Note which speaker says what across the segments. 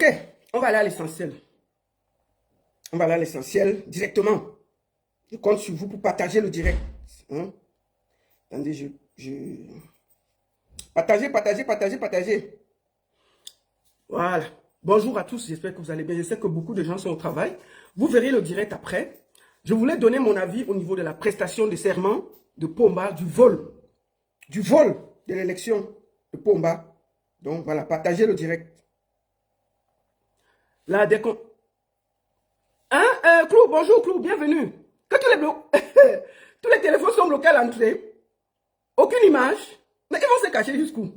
Speaker 1: Ok, on va aller à l'essentiel. On va aller à l'essentiel directement. Je compte sur vous pour partager le direct. Hein? Attendez, partagez. Voilà. Bonjour à tous, j'espère que vous allez bien. Je sais que beaucoup de gens sont au travail. Vous verrez le direct après. Je voulais donner mon avis au niveau de la prestation de serment de Pomba, du vol de l'élection de Pomba. Donc voilà, partagez le direct. Là, dès qu'on... Hein, Clou, bonjour Clou, bienvenue. Que tous les téléphones sont bloqués à l'entrée. Aucune image. Mais ils vont se cacher jusqu'où?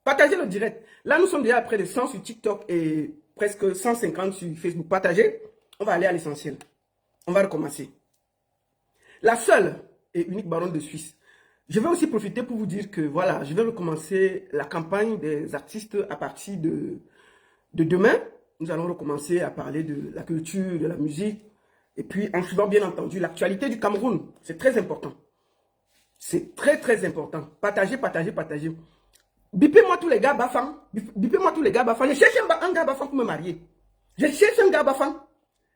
Speaker 1: Partagez le direct. Là, nous sommes déjà à près de 100 sur TikTok et presque 150 sur Facebook. Partagez. On va aller à l'essentiel. On va recommencer. La seule et unique baronne de Suisse. Je vais aussi profiter pour vous dire que voilà, je vais recommencer la campagne des artistes à partir de demain. Nous allons recommencer à parler de la culture, de la musique. Et puis, en suivant bien entendu l'actualité du Cameroun. C'est très important. C'est très important. Partagez. Bipez-moi tous les gars bafans. Bipez-moi tous les gars bafans. Je cherche un gars bafan pour me marier. Je cherche un gars bafan.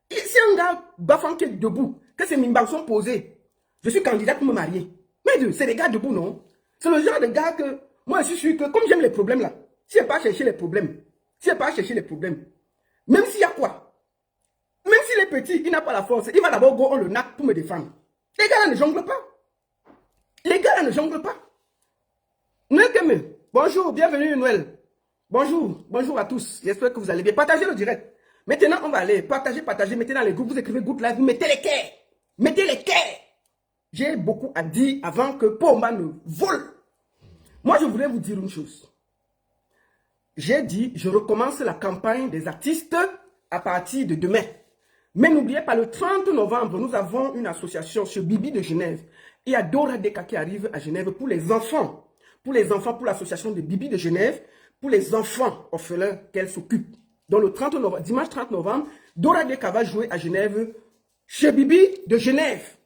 Speaker 1: C'est un gars bafan qui est debout. Que ses mimbas sont posés. Je suis candidat pour me marier. Mais c'est des gars debout, non? C'est le genre de gars que... Moi, je suis sûr que comme j'aime les problèmes là, si je n'ai pas cherché les problèmes, même s'il y a quoi, même s'il est petit, il n'a pas la force, il va d'abord go on le nac pour me défendre. Les gars là ne jonglent pas. Noël Keme, bonjour, bienvenue Noël. Bonjour à tous. J'espère que vous allez bien. Partagez le direct. Maintenant, on va aller partager. Mettez dans les groupes, vous écrivez Good Life, vous mettez les quais. J'ai beaucoup à dire avant que Pomba ne vole. Moi, je voulais vous dire une chose. J'ai dit, je recommence la campagne des artistes à partir de demain. Mais n'oubliez pas, le 30 novembre, nous avons une association sur Bibi de Genève. Il y a Dora Deka qui arrive à Genève pour les enfants. Pour l'association de Bibi de Genève, pour les enfants orphelins qu'elle s'occupe. Donc le 30 novembre, dimanche 30 novembre, Dora Deka va jouer à Genève, chez Bibi de Genève,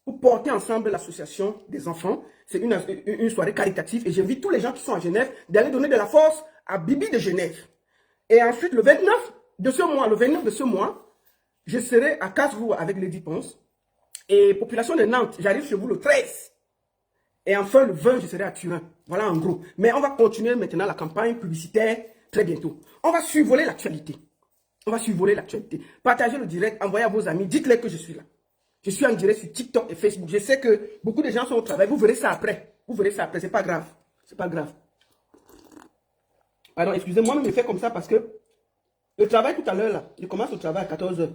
Speaker 1: pour porter ensemble l'association des enfants. C'est une soirée caritative et j'invite tous les gens qui sont à Genève d'aller donner de la force à Bibi de Genève. Et ensuite, le 29 de ce mois, je serai à Casvaux avec Lady Ponce. Et population de Nantes, j'arrive chez vous le 13. Et enfin, le 20, je serai à Turin. Voilà en gros. Mais on va continuer maintenant la campagne publicitaire très bientôt. On va survoler l'actualité. Partagez le direct, envoyez à vos amis, dites-les que je suis là. Je suis en direct sur TikTok et Facebook. Je sais que beaucoup de gens sont au travail. Vous verrez ça après. C'est pas grave. Pardon, excusez-moi, mais je fais comme ça parce que le travail tout à l'heure, là, je commence au travail à 14 h.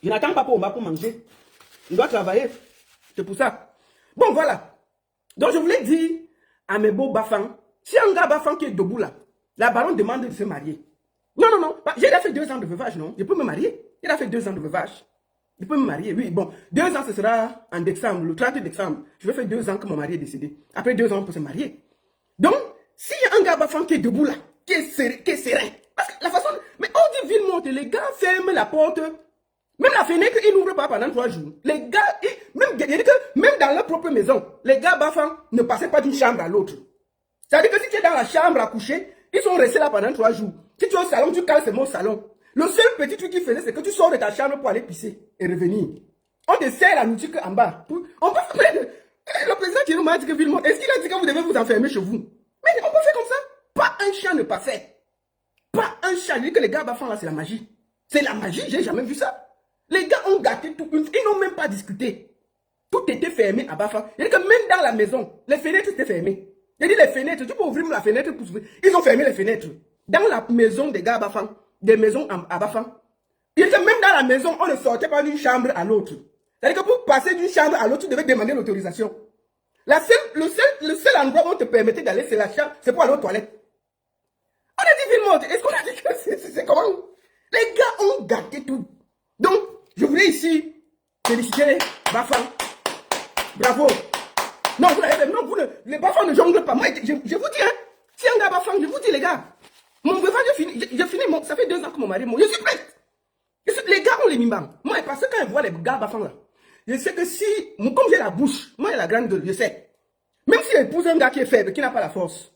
Speaker 1: Je n'attends pas pour manger. Je dois travailler. C'est pour ça. Bon, voilà. Donc, je voulais dire à mes beaux bafans, si un gars bafan qui est debout là, la baronne demande de se marier. Non. J'ai déjà fait 2 ans de veuvage, non? Je peux me marier. J'ai déjà fait 2 ans de veuvage. Je peux me marier, oui. Bon, 2 ans, ce sera en décembre, le 30 décembre. Je vais faire 2 ans que mon mari est décédé. Après 2 ans, on peut se marier. Donc, s'il y a un gars bafan qui est debout là, qui est serein, parce que la façon... Mais on dit ville monte, les gars ferment la porte. Même la fenêtre, ils n'ouvrent pas pendant 3 jours. Les gars, même dans leur propre maison, les gars bafans ne passaient pas d'une chambre à l'autre. C'est-à-dire que si tu es dans la chambre à coucher, ils sont restés là pendant 3 jours. Si tu es au salon, tu cales, c'est mon salon. Le seul petit truc qu'ils faisaient, c'est que tu sors de ta chambre pour aller pisser et revenir. On te sert la nourriture en bas. On peut faire... Le président Thierry m'a dit que Villemont, est-ce qu'il a dit que vous devez vous enfermer chez vous? Mais on peut faire comme ça. Pas un chat ne passait. Pas un chat. Il dit que les gars bafans là, c'est la magie. C'est la magie, j'ai jamais vu ça. Les gars ont gâté tout. Ils n'ont même pas discuté. Tout était fermé à Bafan. Il dit que même dans la maison, les fenêtres étaient fermées. Il dit les fenêtres, tu peux ouvrir la fenêtre pour ouvrir. Ils ont fermé les fenêtres. Dans la maison des gars à Bafan, des maisons à Bafan. Il dit que même dans la maison, on ne sortait pas d'une chambre à l'autre. C'est-à-dire que pour passer d'une chambre à l'autre, tu devais demander l'autorisation. Le seul endroit où on te permettait d'aller, c'est la chambre, c'est pour aller aux toilettes. On a dit Villemont, est-ce qu'on a dit que c'est comment? Les gars ont gâté tout. Donc, je voulais ici féliciter Bafan. Bravo. Non, les Bafans ne jonglent pas. Moi, je vous dis, hein, si un gars Bafan, je vous dis, les gars, mon veuvage, j'ai fini, ça fait 2 ans que mon mari est mort. Je suis prête. Les gars ont les mimbams. Moi, parce que quand je vois les gars Bafan là, je sais que si, comme j'ai la bouche, moi, j'ai la grande gueule, je sais. Même si j'épouse un gars qui est faible, qui n'a pas la force,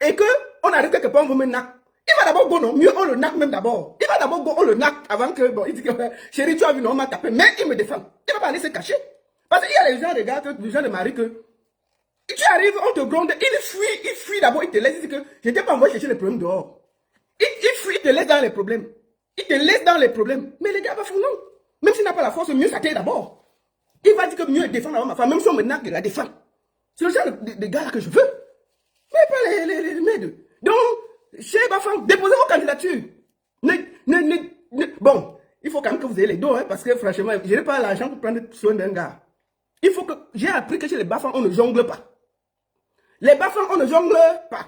Speaker 1: et qu'on arrive quelque part, on veut me nac, Il va d'abord go, non? Mieux, on le naque même d'abord. Il va d'abord go, on le naque avant que, bon, il dit que, chérie, tu as vu, non, on m'a tapé. Mais il me défend. Il va pas aller se cacher. Parce qu'il y a les gens, regarde, les gens de Marie que, tu arrives, on te gronde, il fuit d'abord, il te laisse, il dit que, je t'ai pas envoyé chercher les problèmes dehors. Il fuit, il te laisse dans les problèmes. Il te laisse dans les problèmes. Mais les gars va faire non. Même s'il n'a pas la force, mieux ça t'aide d'abord. Il va dire que mieux défendre ma femme, même si on me naque de la défendre. C'est le genre de gars là que je veux. Mais pas les maids. Donc, chez Bafang, déposez vos candidatures. Bon, il faut quand même que vous ayez les dos, hein, parce que franchement, je n'ai pas l'argent pour prendre soin d'un gars. Il faut que. J'ai appris que chez les Bafang, on ne jongle pas. Les Bafang, on ne jongle pas.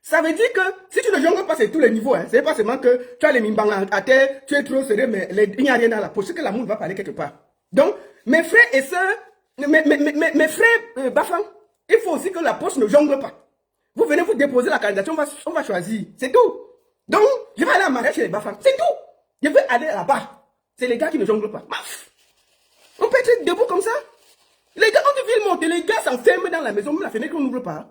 Speaker 1: Ça veut dire que si tu ne jongles pas, c'est tous les niveaux. Hein. C'est pas seulement que tu as les mimbang à terre, tu es trop serré, mais il n'y a rien dans la poche. C'est que l'amour va parler quelque part. Donc, mes frères et sœurs, mes frères Bafang, il faut aussi que la poche ne jongle pas. Vous venez vous déposer la candidature, on va choisir. C'est tout. Donc, je vais aller en mariage chez les Bafang. C'est tout. Je vais aller là-bas. C'est les gars qui ne jonglent pas. Maf. On peut être debout comme ça. Les gars, on devient monter. Les gars s'enferment dans la maison, même la fenêtre, on n'ouvre pas.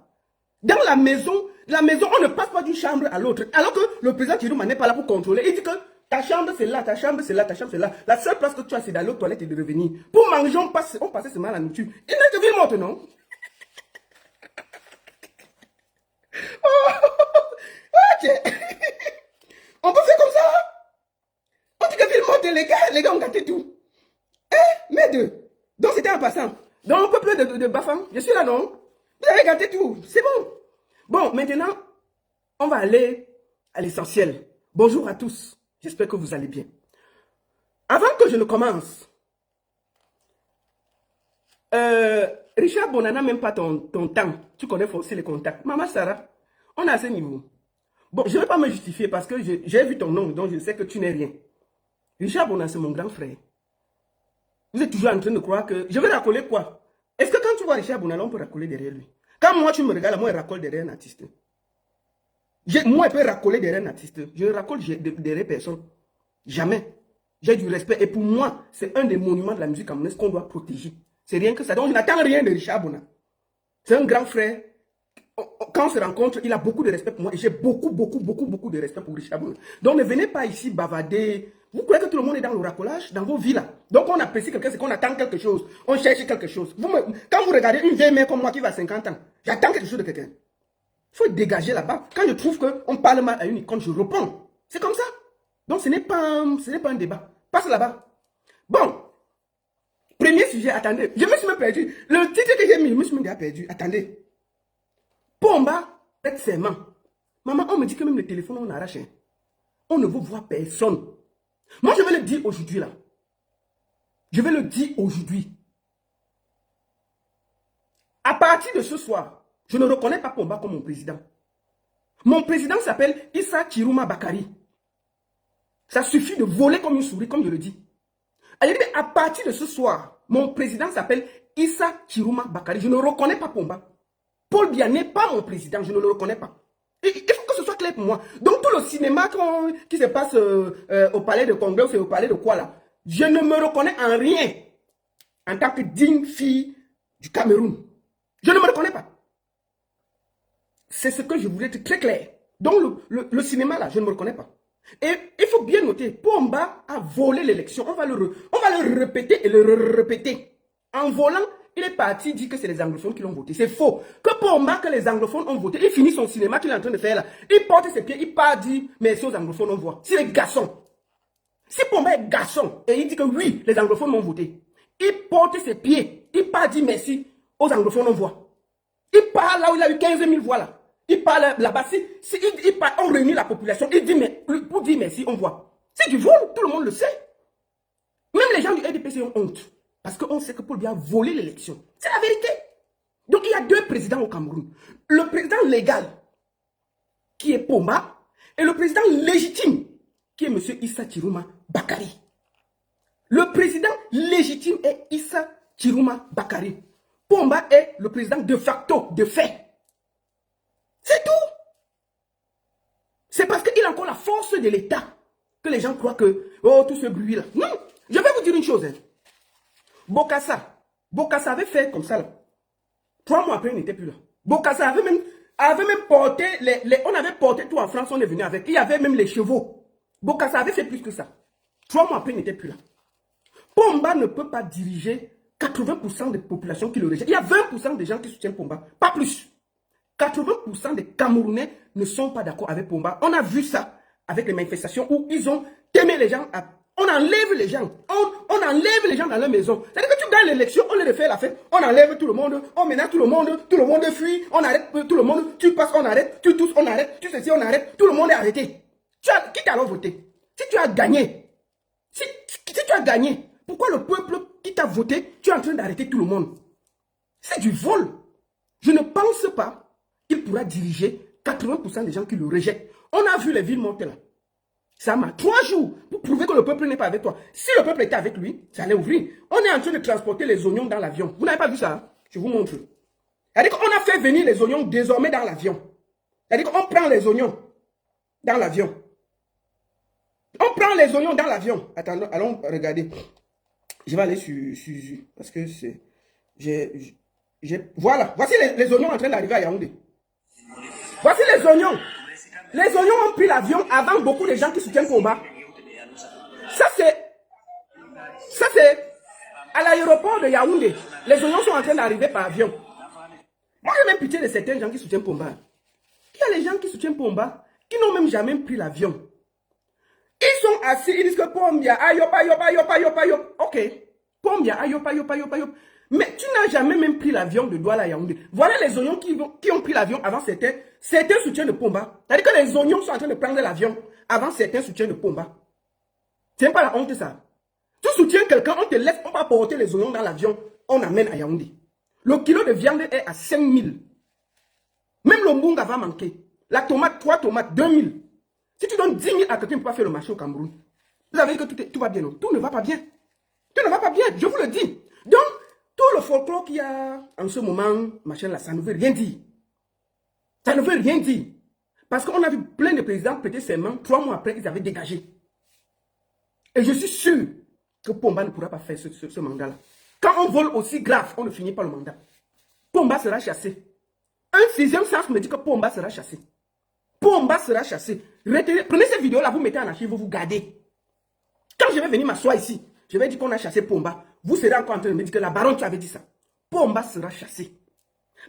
Speaker 1: Dans la maison, on ne passe pas d'une chambre à l'autre. Alors que le président Chirouma n'est pas là pour contrôler. Il dit que ta chambre c'est là, ta chambre c'est là, ta chambre c'est là. La seule place que tu as c'est d'aller aux toilettes et de revenir. Pour manger, on passait seulement la nourriture. Il ne devient monter, non? Ok. On peut faire comme ça. On dit que ville monte, les gars ont gâté tout. Mais deux. Donc c'était en passant. Donc on peut plus de Bafang. Je suis là, non? Vous avez gâté tout. C'est bon. Bon, maintenant, on va aller à l'essentiel. Bonjour à tous. J'espère que vous allez bien. Avant que je ne commence, Richard Bonana, même pas ton temps. Tu connais aussi les contacts. Maman Sarah, on est à ce niveau. Bon, je ne vais pas me justifier parce que j'ai vu ton nom, donc je sais que tu n'es rien. Richard Bonana, c'est mon grand frère. Vous êtes toujours en train de croire que... Je vais racoler quoi? Est-ce que quand tu vois Richard Bonana, on peut racoler derrière lui? Quand moi, tu me regardes, moi, je racole derrière un artiste. Moi, je peux racoler derrière un artiste. Je ne racole derrière personne. Jamais. J'ai du respect. Et pour moi, c'est un des monuments de la musique camerounaise qu'on doit protéger. C'est rien que ça. Donc, je n'attends rien de Richard Bonana. C'est un grand frère. Quand on se rencontre, il a beaucoup de respect pour moi. Et j'ai beaucoup de respect pour Richard Bonana. Donc, ne venez pas ici bavarder. Vous croyez que tout le monde est dans le racolage, dans vos vies là. Donc, on apprécie quelqu'un, c'est qu'on attend quelque chose. On cherche quelque chose. Quand vous regardez une vieille mère comme moi qui va à 50 ans, j'attends quelque chose de quelqu'un. Il faut dégager là-bas. Quand je trouve qu'on parle mal à une icône, je réponds. C'est comme ça. Donc, ce n'est pas un débat. Passe là-bas. Bon. Premier sujet, attendez. Je me suis même perdu. Le titre que j'ai mis, je me suis même déjà perdu. Attendez. Pomba, prête serment. Maman, on me dit que même le téléphone, on arrache. Hein. On ne veut voir personne. Moi, je vais le dire aujourd'hui, là. Je vais le dire aujourd'hui. À partir de ce soir, je ne reconnais pas Pomba comme mon président. Mon président s'appelle Issa Chirouma Bakari. Ça suffit de voler comme une souris, comme je le dis. À partir de ce soir, mon président s'appelle Issa Chirouma Bakari. Je ne reconnais pas Pomba. Paul Biya n'est pas mon président, je ne le reconnais pas. Il faut que ce soit clair pour moi. Donc tout le cinéma qui se passe au palais de Congrès, c'est au palais de quoi là? Je ne me reconnais en rien en tant que digne fille du Cameroun. Je ne me reconnais pas. C'est ce que je voulais être très clair. Donc le cinéma là, je ne me reconnais pas. Et il faut bien noter, Pomba a volé l'élection. On va le répéter et le répéter. En volant, il est parti dire que c'est les anglophones qui l'ont voté. C'est faux. Que Pomba, que les anglophones ont voté, il finit son cinéma qu'il est en train de faire là. Il porte ses pieds, il part dire merci aux anglophones, on voit. C'est les garçons. Si Pomba est garçon et il dit que oui, les anglophones m'ont voté, il porte ses pieds, il part dire merci aux anglophones, on voit. Il part là où il a eu 15 000 voix là. Il parle là-bas, on réunit la population, il dit, mais pour dire merci, on voit. C'est du vol, tout le monde le sait. Même les gens du RDPC ont honte. Parce qu'on sait que Paul Biya a volé l'élection. C'est la vérité. Donc il y a deux présidents au Cameroun. Le président légal, qui est Pomba, et le président légitime, qui est M. Issa Chirouma Bakari. Le président légitime est Issa Chirouma Bakari. Pomba est le président de facto, de fait. C'est tout. C'est parce qu'il a encore la force de l'État que les gens croient que, oh, tout ce bruit-là. Non, je vais vous dire une chose. Hein. Bokassa avait fait comme ça. Là. 3 mois après, il n'était plus là. Bokassa avait même avait même porté, on avait porté tout en France, on est venu avec. Il y avait même les chevaux. Bokassa avait fait plus que ça. 3 mois après, il n'était plus là. Pomba ne peut pas diriger 80% des populations qui le rejettent. Il y a 20% des gens qui soutiennent Pomba, pas plus. 80% des Camerounais ne sont pas d'accord avec Pomba. On a vu ça avec les manifestations où ils ont aimé les gens. On enlève les gens. On enlève les gens dans leur maison. C'est-à-dire que tu gagnes l'élection, on les refait la fête. On enlève tout le monde. On menace tout le monde fuit. On arrête tout le monde. Tu passes, on arrête. Tu tousses, on arrête. Tu sais si on arrête. Tout le monde est arrêté. Qui t'a alors voté? Si tu as gagné, si tu as gagné, pourquoi le peuple qui t'a voté, tu es en train d'arrêter tout le monde? C'est du vol. Je ne pense pas qu'il pourra diriger 80% des gens qui le rejettent. On a vu les villes monter là. Ça m'a 3 jours pour prouver que le peuple n'est pas avec toi. Si le peuple était avec lui, ça allait ouvrir. On est en train de transporter les oignons dans l'avion. Vous n'avez pas vu ça? Hein? Je vous montre. C'est-à-dire qu'on a fait venir les oignons désormais dans l'avion. C'est-à-dire qu'on prend les oignons dans l'avion. On prend les oignons dans l'avion. Attends, allons regarder. Je vais aller sur parce que c'est... Voilà. Voici les oignons en train d'arriver à Yaoundé. Voici les oignons. Les oignons ont pris l'avion avant beaucoup de gens qui soutiennent Pomba. Ça c'est à l'aéroport de Yaoundé. Les oignons sont en train d'arriver par avion. Moi j'ai même pitié de certains gens qui soutiennent Pomba. Il y a les gens qui soutiennent Pomba qui n'ont même jamais pris l'avion. Ils sont assis, ils disent que Pombia, ayop. Ok. Pombia, ayop. Mais tu n'as jamais même pris l'avion de Douala à Yaoundé. Voilà les oignons qui ont pris l'avion avant certains soutiens de Pomba. C'est-à-dire que les oignons sont en train de prendre l'avion avant certains soutiens de Pomba. C'est pas la honte ça. Tu soutiens quelqu'un, on te laisse, on va porter les oignons dans l'avion, on amène à Yaoundé. Le kilo de viande est à 5 000. Même le mbunga va manquer. La tomate, 3 tomates, 2 000. Si tu donnes 10 000 à quelqu'un qui ne peut pas faire le marché au Cameroun, vous avez dit que tout va bien, non? Tout ne va pas bien. Tout ne va pas bien, je vous le dis. Donc, tout le folklore qu'il y a en ce moment, machin là, ça ne veut rien dire. Ça ne veut rien dire. Parce qu'on a vu plein de présidents prêter serment, 3 mois après, ils avaient dégagé. Et je suis sûr que Pomba ne pourra pas faire ce mandat-là. Quand on vole aussi grave, on ne finit pas le mandat. Pomba sera chassé. Un 6e sens me dit que Pomba sera chassé. Pomba sera chassé. Retenez, prenez cette vidéo-là, vous mettez en archive, vous gardez. Quand je vais venir m'asseoir ici, je vais dire qu'on a chassé Pomba. Vous serez encore en train de me dire que la baronne tu avais dit ça. Pomba sera chassé.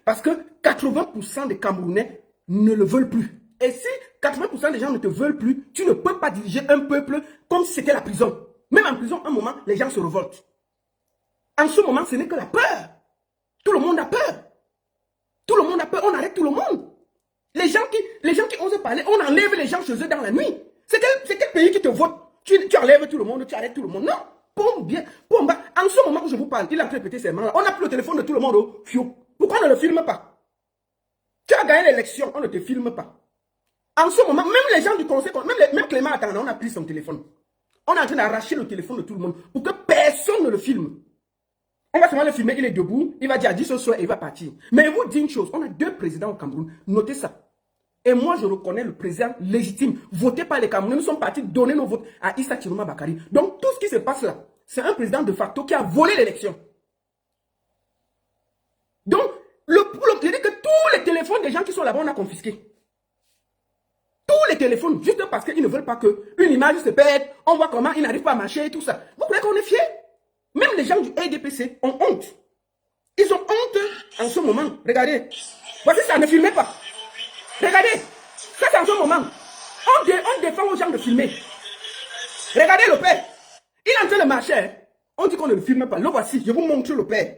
Speaker 1: Parce que 80% des Camerounais ne le veulent plus. Et si 80% des gens ne te veulent plus, tu ne peux pas diriger un peuple comme si c'était la prison. Même en prison, un moment, les gens se révoltent. En ce moment, ce n'est que la peur. Tout le monde a peur. Tout le monde a peur, on arrête tout le monde. Les gens qui osent parler, on enlève les gens chez eux dans la nuit. C'est quel pays qui te vote? Tu enlèves tout le monde, tu arrêtes tout le monde. Non. Pomba, en ce moment où je vous parle, il a répété ses mains là. On a pris le téléphone de tout le monde au fio. Pourquoi on ne le filme pas? Tu as gagné l'élection, on ne te filme pas. En ce moment, même les gens du conseil, même Clément Atanda, on a pris son téléphone. On est en train d'arracher le téléphone de tout le monde pour que personne ne le filme. On va seulement le filmer, il est debout, il va dire à 10 ce soir et il va partir. Mais vous dites une chose, on a 2 présidents au Cameroun, notez ça. Et moi, je reconnais le président légitime, voté par les Camerounais. Nous sommes partis donner nos votes à Issa Chiroma Bakari. Donc, tout ce qui se passe là, c'est un président de facto qui a volé l'élection. Donc, je dis que tous les téléphones des gens qui sont là-bas, on a confisqué. Tous les téléphones, juste parce qu'ils ne veulent pas qu'une image se perde, on voit comment ils n'arrivent pas à marcher et tout ça. Vous croyez qu'on est fiers? Même les gens du RDPC ont honte. Ils ont honte en ce moment. Regardez. Voici ça, ne filmez pas. Regardez. Ça, c'est en ce moment. On défend aux gens de filmer. Regardez le père. Il est en train de marcher. Hein. On dit qu'on ne le filme pas. Le voici. Je vous montre le père.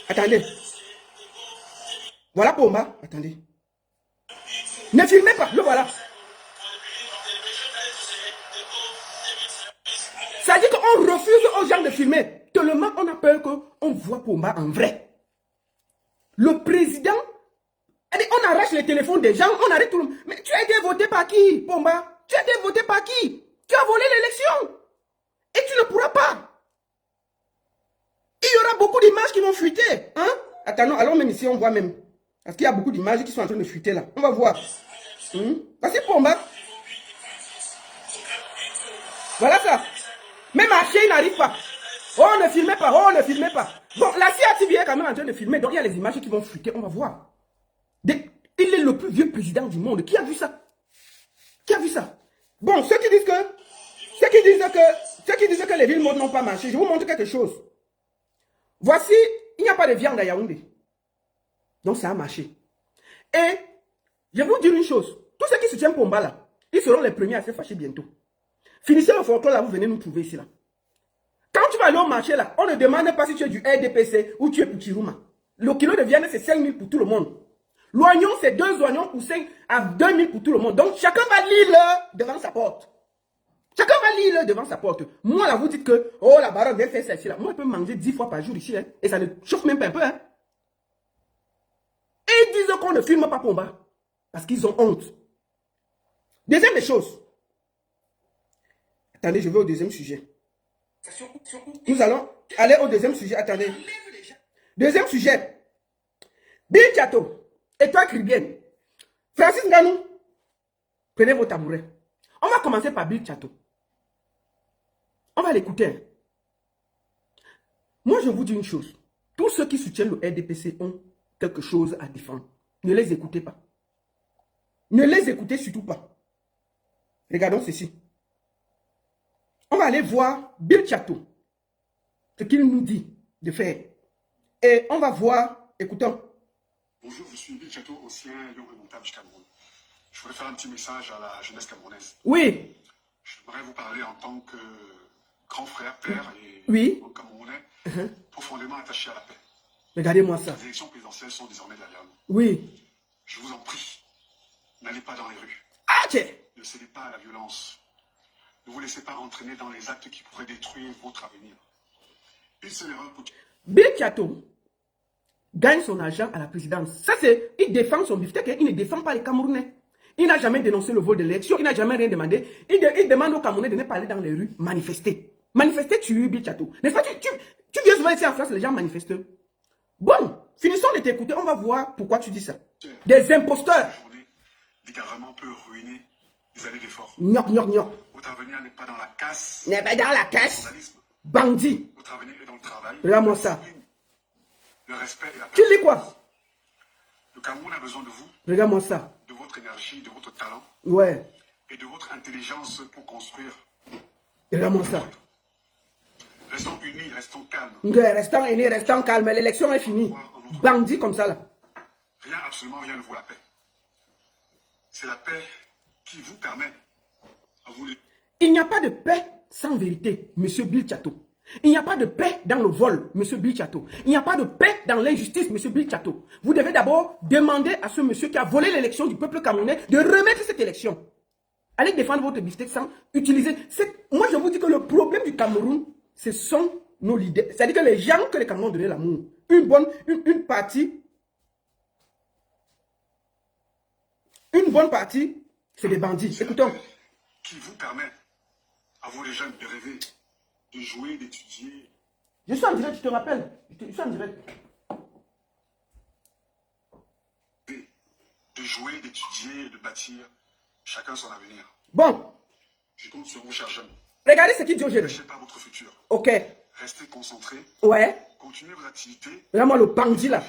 Speaker 1: Attendez. Voilà Pomba. Attendez. Ne filmez pas. Le voilà. Ça dit qu'on refuse aux gens de filmer. Tellement on a peur qu'on voit Pomba en vrai. Le président, on arrache les téléphones des gens, on arrête tout le monde. Mais tu as été voté par qui, Pomba? Tu as été voté par qui? Tu as volé l'élection. Et tu ne pourras pas. Il y aura beaucoup d'images qui vont fuiter. Hein? Attends, allons même ici, on voit même. Parce qu'il y a beaucoup d'images qui sont en train de fuiter là. On va voir. Voici Pomba. Voilà ça. Même marcher, il n'arrive pas. Oh, ne filmez pas, oh, ne filmez pas. Bon, la CIATV est quand même en train de filmer, donc il y a les images qui vont fuiter, on va voir. Il est le plus vieux président du monde. Qui a vu ça? Qui a vu ça? Bon, ceux qui disent que les villes mortes n'ont pas marché, je vous montre quelque chose. Voici, il n'y a pas de viande à Yaoundé. Donc ça a marché. Et je vais vous dire une chose. Tous ceux qui soutiennent Pomba là, ils seront les premiers à se fâcher bientôt. Finissez le folklore là, vous venez nous trouver ici là. Quand tu vas aller au marché là, on ne demande pas si tu es du RDPC ou tu es pour Kiruma. Le kilo de viande c'est 5 000 pour tout le monde. L'oignon c'est 2 oignons pour 5 à 2 000 pour tout le monde. Donc chacun va lire devant sa porte. Chacun va lire devant sa porte. Moi là vous dites que, oh la baronne vient faire ça ici là. Moi je peux manger 10 fois par jour ici. Hein, et ça ne chauffe même pas un peu. Hein. Et ils disent qu'on ne filme pas Pomba. Parce qu'ils ont honte. Deuxième des choses. Attendez, je vais au deuxième sujet. Nous allons aller au deuxième sujet. Attendez. Deuxième sujet. Bill Chateau. Et toi, Cribienne. Francis Nganou. Prenez vos tabourets. On va commencer par Bill Chateau. On va l'écouter. Hein. Moi, je vous dis une chose. Tous ceux qui soutiennent le RDPC ont quelque chose à défendre. Ne les écoutez pas. Ne les écoutez surtout pas. Regardons ceci. On va aller voir Bill Chateau. Ce qu'il nous dit de faire. Et on va voir, écoutons.
Speaker 2: Bonjour, je suis Bill Chateau, ancien lion remontable du Cameroun. Je voudrais faire un petit message à la jeunesse camerounaise.
Speaker 1: Oui.
Speaker 2: J'aimerais vous parler en tant que grand frère, père et
Speaker 1: oui.
Speaker 2: Camerounais, profondément attaché à la paix.
Speaker 1: Regardez-moi ça.
Speaker 2: Les élections présidentielles sont désormais derrière nous.
Speaker 1: Oui.
Speaker 2: Je vous en prie, n'allez pas dans les rues.
Speaker 1: Ah, tiens.
Speaker 2: Ne cédez pas à la violence. Ne vous laissez pas entraîner dans les actes qui pourraient détruire votre avenir. Une seule erreur pour...
Speaker 1: Bill Chateau gagne son argent à la présidence. Ça, c'est... Il défend son beefsteak, il ne défend pas les Camerounais. Il n'a jamais dénoncé le vol de l'élection, il n'a jamais rien demandé. Il demande aux Camerounais de ne pas aller dans les rues manifester. Manifester, tu Bill Chateau. N'est-ce pas? Tu viens souvent ici en France, les gens manifestent. Bon, finissons de t'écouter, on va voir pourquoi tu dis ça. Des imposteurs.
Speaker 2: Le gouvernement peut ruiner les années d'efforts.
Speaker 1: Gnoc, gnoc, gnoc.
Speaker 2: Votre avenir n'est pas dans la casse.
Speaker 1: N'est pas dans la casse. Bandit.
Speaker 2: Votre avenir est dans le travail.
Speaker 1: Regarde-moi ça.
Speaker 2: Le respect et la
Speaker 1: Tu lis quoi?
Speaker 2: Le Cameroun a besoin de vous.
Speaker 1: Regarde-moi ça.
Speaker 2: De votre énergie, de votre talent.
Speaker 1: Ouais.
Speaker 2: Et de votre intelligence pour construire.
Speaker 1: Regarde-moi ça.
Speaker 2: Restons unis, restons calmes.
Speaker 1: Restons unis, restons calmes. L'élection est finie. Bandit comme ça là.
Speaker 2: Rien, absolument rien ne vaut la paix. C'est la paix qui vous permet à vous...
Speaker 1: Il n'y a pas de paix sans vérité, monsieur Bill Chateau. Il n'y a pas de paix dans le vol, monsieur Bill Chateau. Il n'y a pas de paix dans l'injustice, monsieur Bill Chateau. Vous devez d'abord demander à ce monsieur qui a volé l'élection du peuple camerounais de remettre cette élection. Allez défendre votre beefsteak sans utiliser... Moi, je vous dis que le problème du Cameroun, ce sont nos leaders. C'est-à-dire que les gens que les Camerounais ont donné l'amour. Une partie... Une bonne partie, c'est des bandits. Écoutons.
Speaker 2: Qui vous permet, à vous les jeunes, de rêver, de jouer, d'étudier.
Speaker 1: Je suis en direct, je te rappelle. Je suis en direct.
Speaker 2: De jouer, d'étudier, de bâtir chacun son avenir.
Speaker 1: Bon.
Speaker 2: Je compte sur vous, chers jeunes.
Speaker 1: Regardez ce qu'il dit au jeune.
Speaker 2: Ne lâchez pas votre futur.
Speaker 1: Ok.
Speaker 2: Restez concentrés.
Speaker 1: Ouais.
Speaker 2: Continuez vos activités.
Speaker 1: Regarde-moi le bandit là.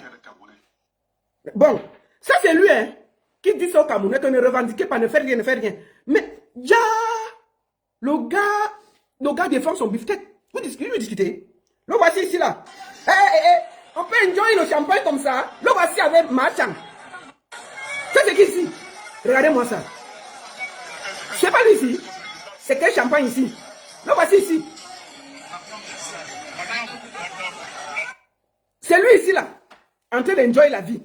Speaker 1: Bon. Ça c'est lui, hein. Qui dit ça au Camerounais que ne revendiquez pas, ne faites rien, ne faites rien. Mais, ya, le gars défend son beefsteak. Vous discutez. Le voici ici là. On peut enjoy le champagne comme ça. Le voici avec Marchand. Ça c'est qui ici? Regardez-moi ça. C'est pas lui ici. C'est quel champagne ici? Le voici ici. C'est lui ici là. En train d'enjoy la vie.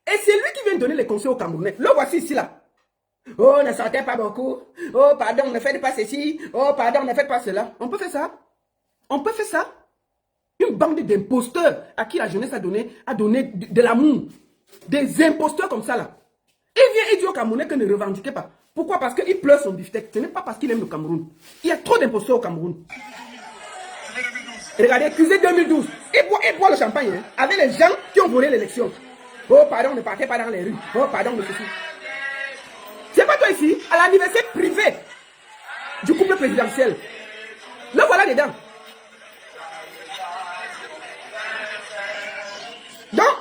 Speaker 1: Et c'est lui qui vient donner les conseils aux Camerounais. Le voici ici là. Oh, ne sortez pas beaucoup. Oh, pardon, ne faites pas ceci. Oh, pardon, ne faites pas cela. On peut faire ça. On peut faire ça. Une bande d'imposteurs à qui la jeunesse a donné de l'amour. Des imposteurs comme ça là. Il vient et dit aux Camerounais que ne revendiquez pas. Pourquoi? Parce qu'il pleure son beefsteak. Ce n'est pas parce qu'il aime le Cameroun. Il y a trop d'imposteurs au Cameroun. Regardez, accusé 2012. Il boit le champagne hein, avec les gens qui ont volé l'élection. Oh, pardon, ne partez pas dans les rues. Oh, pardon, ne ceci. C'est pas toi ici, à l'anniversaire privé du couple présidentiel. Le voilà dedans. Donc,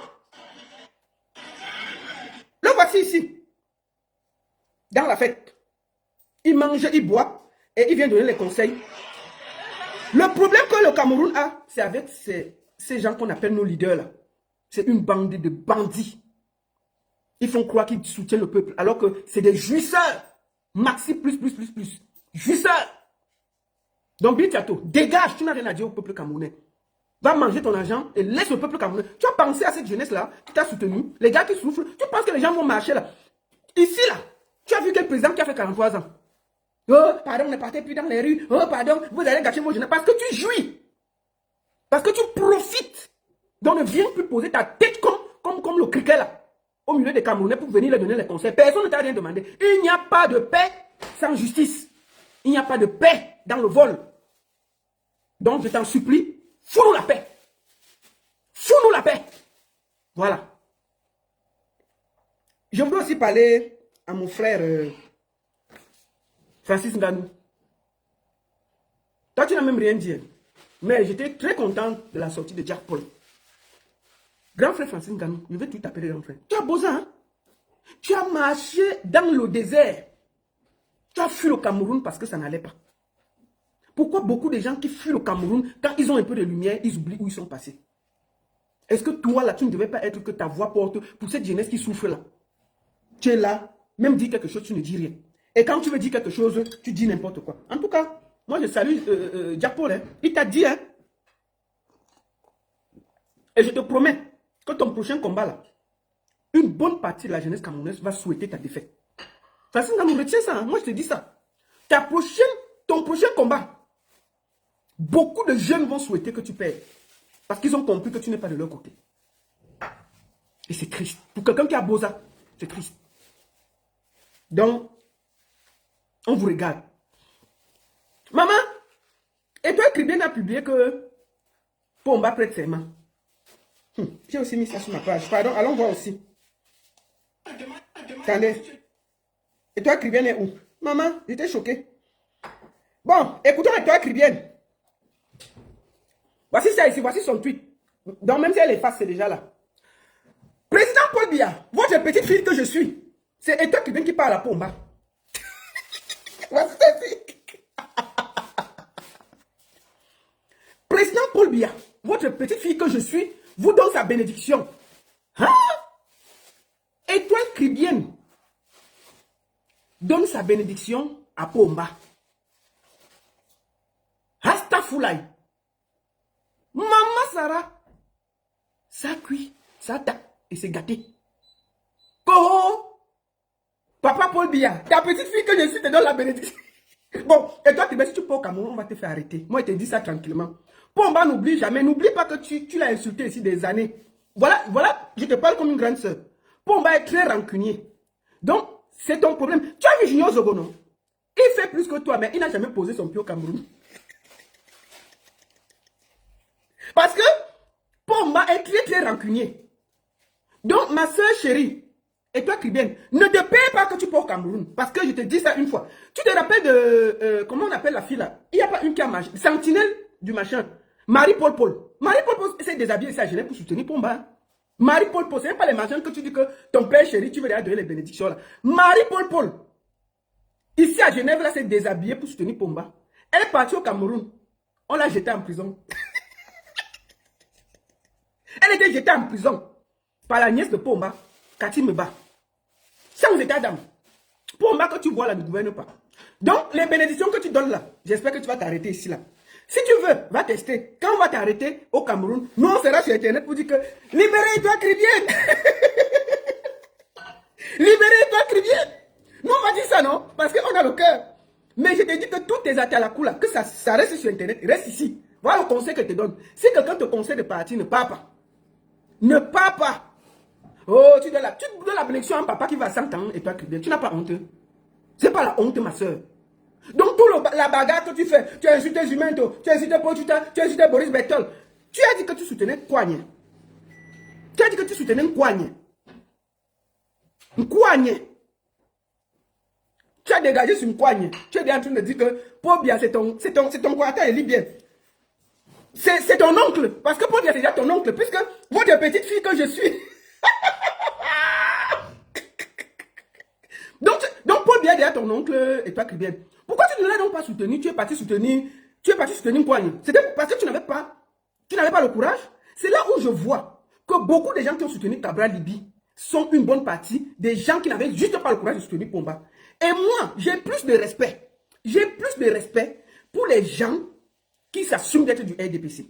Speaker 1: le voici ici. dans la fête. Il mange, il boit et il vient donner les conseils. Le problème que le Cameroun a, c'est avec ces gens qu'on appelle nos leaders là. C'est une bande de bandits. Ils font croire qu'ils soutiennent le peuple alors que c'est des jouisseurs. Maxi plus. Jouisseurs. Donc Bichato, dégage, tu n'as rien à dire au peuple camerounais. Va manger ton argent et laisse le peuple camerounais. Tu as pensé à cette jeunesse-là qui t'a soutenu, les gars qui souffrent. Tu penses que les gens vont marcher là? Ici là, tu as vu quel président qui a fait 43 ans? Oh, pardon, ne partez plus dans les rues. Oh, pardon, vous allez gâcher vos jeunes. Parce que tu jouis. Parce que tu profites. Donc ne viens plus poser ta tête comme le criquet là. Au milieu des Camerounais pour venir leur donner les conseils. Personne ne t'a rien demandé. Il n'y a pas de paix sans justice. Il n'y a pas de paix dans le vol. Donc je t'en supplie, fous-nous la paix. Fous-nous la paix. Voilà. Je voudrais aussi parler à mon frère Francis Nganou. Toi, tu n'as même rien dit. Mais j'étais très content de la sortie de Jack Paul. Grand frère Francis Nganou, je vais tout t'appeler grand frère. Tu as besoin, hein? Tu as marché dans le désert. Tu as fui le Cameroun parce que ça n'allait pas. Pourquoi beaucoup de gens qui fuient le Cameroun, quand ils ont un peu de lumière, ils oublient où ils sont passés? Est-ce que toi, là, tu ne devais pas être que ta voix porte pour cette jeunesse qui souffre là? Tu es là, même dire quelque chose, tu ne dis rien. Et quand tu veux dire quelque chose, tu dis n'importe quoi. En tout cas, moi je salue Jack Paul, hein. Il t'a dit, hein. Et je te promets que ton prochain combat là, une bonne partie de la jeunesse camerounaise va souhaiter ta défaite. Francis Nganou, retiens ça, hein. Moi je te dis ça. Ton prochain combat, beaucoup de jeunes vont souhaiter que tu perds. Parce qu'ils ont compris que tu n'es pas de leur côté. Et c'est triste. Pour quelqu'un qui a beau ça, c'est triste. Donc, on vous regarde. Maman, et toi, Cribien a publié que Pomba prête serment. J'ai aussi mis ça sur ma page. Pardon, allons voir aussi. Attendez. Et toi, Cribien est où? Maman, j'étais choqué. Bon, écoutons et toi, Cribien. Voici ça ici, voici son tweet. Donc, même si elle efface, c'est déjà là. Président Paul Biya, votre petite fille que je suis, c'est Eto Cribien qui parle à Pomba. Voici ça ici. Président Paul Biya, votre petite fille que je suis, vous donne sa bénédiction. Hein? Étoile Cribien donne sa bénédiction à Pomba. Astafoulaï. Maman Sarah, ça cuit, ça tape et c'est gâté. Koho, papa Paul Biya, ta petite fille que je suis te donne la bénédiction. Bon, et toi, si tu peux au Cameroun, on va te faire arrêter. Moi, je te dis ça tranquillement. Pomba, n'oublie jamais, n'oublie pas que tu l'as insulté ici des années. Voilà, je te parle comme une grande soeur. Pomba est très rancunier. Donc, c'est ton problème. Tu as vu Junior Zogono? Il fait plus que toi, mais il n'a jamais posé son pied au Cameroun. Parce que Pomba est très très rancunier. Donc, ma soeur chérie, et toi, Cribien, ne te paie pas que tu pars au Cameroun. Parce que je te dis ça une fois. Tu te rappelles de... comment on appelle la fille là? Il n'y a pas une qui a marché. Sentinelle du machin. Marie-Paul Paul. Marie-Paul Paul essaie de déshabiller sa jeunesse pour soutenir Pomba. Marie-Paul Paul, ce n'est pas les machins que tu dis que ton père chéri, tu veux lui donner les bénédictions là. Marie-Paul Paul. Ici à Genève, là, c'est déshabillé pour soutenir Pomba. Elle est partie au Cameroun. On l'a jetée en prison. Elle était jetée en prison par la nièce de Pomba, Cathy Meba. Sans état d'âme. Pomba que tu vois là ne gouverne pas. Donc, les bénédictions que tu donnes là, j'espère que tu vas t'arrêter ici là. Si tu veux, va tester. Quand on va t'arrêter au Cameroun, nous on sera sur Internet pour dire que libérez-toi, Cribien. Libérez-toi, Cribien. Nous on va dire ça, non? Parce qu'on a le cœur. Mais je te dis que tous tes attaques à la cour là, que ça reste sur Internet, reste ici. Voilà le conseil que je te donne. Si quelqu'un te conseille de partir, ne pars pas. Ne pars pas. Oh, tu donnes la bénédiction à un papa qui va à 100 ans et toi, Cribien. Tu n'as pas honte. C'est pas la honte, ma soeur. Donc, la bagarre que tu fais, tu as insulté Jumento, tu as insulté Pochuta, tu as insulté Boris Bertol. Tu as dit que tu soutenais Kouagne. Tu as dit que tu soutenais Kouagne. Kouagne. Tu as dégagé sur Kouagne. Tu es en train de dire que Paul Biya, c'est ton collatéral, il lit bien. C'est ton oncle. Parce que Paul Biya, c'est déjà ton oncle. Puisque votre petite fille que je suis. Donc Paul Biya a déjà ton oncle et toi, Kribienne. Pourquoi tu ne l'as donc pas soutenu? Tu es parti soutenir Nkwanye. C'était parce que tu n'avais pas le courage. C'est là où je vois que beaucoup de gens qui ont soutenu Cabral Liby sont une bonne partie des gens qui n'avaient juste pas le courage de soutenir Pomba. Et moi, j'ai plus de respect. J'ai plus de respect pour les gens qui s'assument d'être du RDPC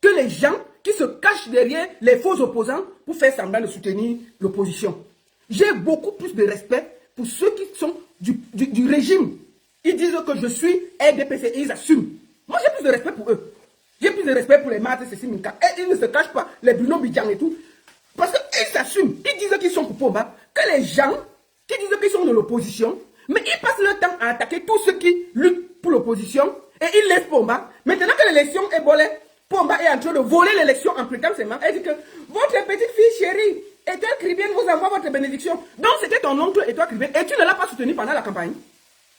Speaker 1: que les gens qui se cachent derrière les faux opposants pour faire semblant de soutenir l'opposition. J'ai beaucoup plus de respect pour ceux qui sont du régime. Ils disent que je suis RDPC et ils assument. Moi, j'ai plus de respect pour eux. J'ai plus de respect pour les Marthe Cécile Minka. Et ils ne se cachent pas, les Bruno Bidjan et tout. Parce qu'ils s'assument. Ils disent qu'ils sont pour Pomba. Que les gens qui disent qu'ils sont de l'opposition, mais ils passent leur temps à attaquer tous ceux qui luttent pour l'opposition et ils laissent Pomba. Maintenant que l'élection est volée, Pomba est en train de voler l'élection en prêtant ses mains. Elle dit que votre petite fille chérie, Ethel Kribienne vous envoie votre bénédiction. Donc c'était ton oncle et toi Kribienne et tu ne l'as pas soutenu pendant la campagne.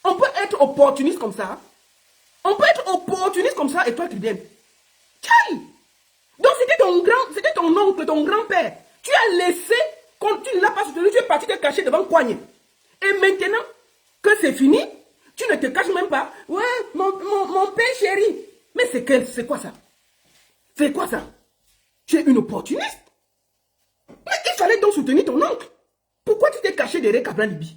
Speaker 1: On peut être opportuniste comme ça. On peut être opportuniste comme ça et toi Kribienne. Tchaï! Donc c'était ton oncle, ton grand-père. Tu as laissé, quand tu ne l'as pas soutenu, tu es parti te cacher devant Kouagne. Et maintenant que c'est fini, tu ne te caches même pas. Ouais, mon père chéri. Mais c'est quoi ça? C'est quoi ça? Tu es une opportuniste? Mais il fallait donc soutenir ton oncle. Pourquoi tu t'es caché derrière Cabral Liby?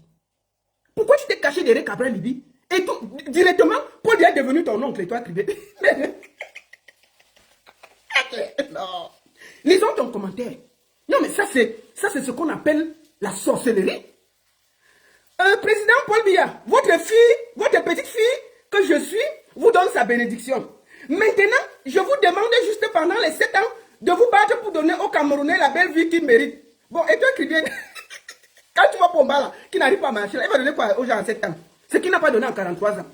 Speaker 1: Pourquoi tu t'es caché derrière Cabral Liby? Et tout, directement, Paul est devenu ton oncle et toi, Kribienne. Non. Lisons ton commentaire. Non, mais ça, c'est ce qu'on appelle la sorcellerie. Président Paul Biya, votre petite fille que je suis, vous donne sa bénédiction. Maintenant, je vous demande juste pendant les 7 ans de vous battre pour donner aux Camerounais la belle vie qu'ils méritent. Bon, et toi, Kribienne, quand tu vois Pomba là, qui n'arrive pas à marcher, là, il va donner quoi aux gens en 7 ans? Ce qu'il n'a pas donné en 43 ans.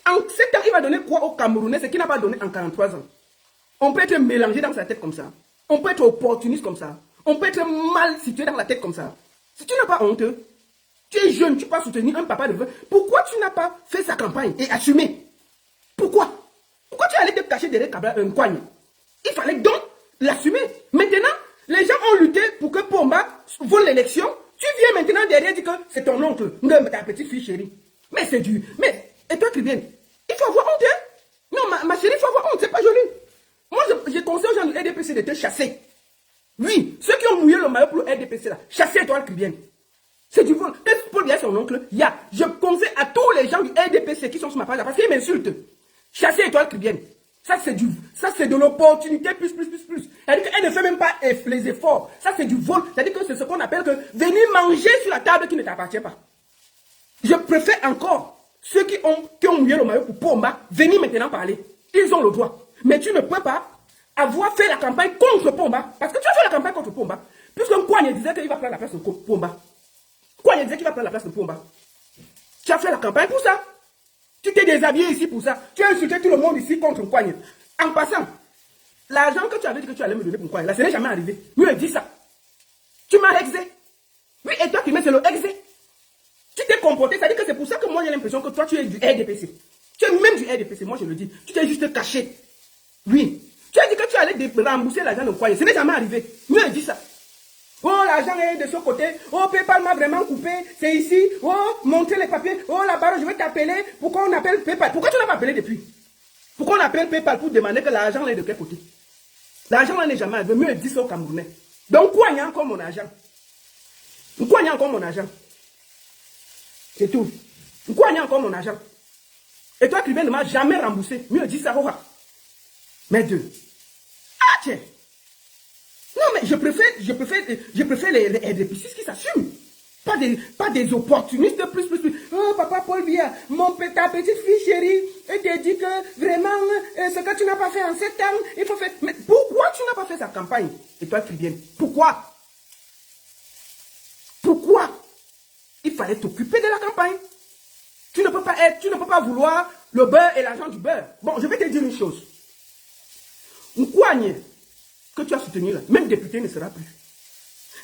Speaker 1: En 7 ans, il va donner quoi aux Camerounais? Ce qu'il n'a pas donné en 43 ans. On peut être mélangé dans sa tête comme ça. On peut être opportuniste comme ça. On peut être mal situé dans la tête comme ça. Si tu n'as pas honte, tu es jeune, tu peux soutenir un papa de vœux. Pourquoi tu n'as pas fait sa campagne et assumé? Pourquoi? Pourquoi tu allais te cacher derrière Kouagne? Il fallait donc l'assumer. Maintenant, les gens ont lutté pour que Pomba vole l'élection. Tu viens maintenant derrière et dis que c'est ton oncle, ta petite fille chérie. Mais c'est du... Mais, et toi, Kribienne, il faut avoir honte, hein? Non, ma chérie, il faut avoir honte, c'est pas joli. Moi, je conseille aux gens du RDPC de te chasser. Oui, ceux qui ont mouillé le maillot pour le RDPC là, chassez-toi, Kribienne. C'est du vol. Quand Paul Biya son oncle, je conseille à tous les gens du RDPC qui sont sur ma page là, parce qu'ils m'insultent. Chassez Étoile Kribienne. Ça, c'est de l'opportunité plus. C'est-à-dire qu'elle ne fait même pas les efforts. Ça, c'est du vol. C'est-à-dire que c'est ce qu'on appelle que venir manger sur la table qui ne t'appartient pas. Je préfère encore ceux qui ont mouillé le maillot pour Pomba venir maintenant parler. Ils ont le droit. Mais tu ne peux pas avoir fait la campagne contre Pomba. Parce que tu as fait la campagne contre Pomba. Puisque Kouagne disait qu'il va prendre la place de Pomba. Kouagne disait qu'il va prendre la place de Pomba. Tu as fait la campagne pour ça. Tu t'es déshabillé ici pour ça. Tu as insulté tout le monde ici contre Kouagne. En passant, l'argent que tu avais dit que tu allais me donner pour Kouagne, là, ce n'est jamais arrivé. Lui, il dit ça. Tu m'as exé. Oui, et toi qui mets, c'est le exé. Tu t'es comporté, c'est-à-dire que c'est pour ça que moi j'ai l'impression que toi tu es du RDPC. Tu es même du RDPC, moi je le dis. Tu t'es juste caché. Oui. Tu as dit que tu allais rembourser l'argent de Kouagne. Ce n'est jamais arrivé. Lui, il dit ça. Oh, l'argent est de ce côté. Oh, PayPal m'a vraiment coupé. C'est ici. Oh, montrez les papiers. Oh, là-bas, je vais t'appeler. Pourquoi on appelle PayPal? Pourquoi tu n'as pas appelé depuis? Pourquoi on appelle PayPal pour demander que l'argent est de quel côté? L'argent n'est jamais arrivé. Mieux, il dit ça au Camerounais. Donc, quoi, il y a encore mon argent? Pourquoi il y a encore mon argent? C'est tout. Pourquoi il y a encore mon argent? Et toi, Kribienne ne m'a jamais remboursé. Mieux, il dit ça, mais deux. Ah, tiens. Non, mais je préfère les RDPC qui s'assument. Pas des opportunistes plus. Oh, papa Paul Biya, ta petite fille chérie, elle te dit que vraiment, ce que tu n'as pas fait en 7 ans, il faut faire. Mais pourquoi tu n'as pas fait sa campagne? Et toi, Kribienne, pourquoi? Il fallait t'occuper de la campagne. Tu ne peux pas vouloir le beurre et l'argent du beurre. Bon, je vais te dire une chose. Kouagne, que tu as soutenu là, même député ne sera plus.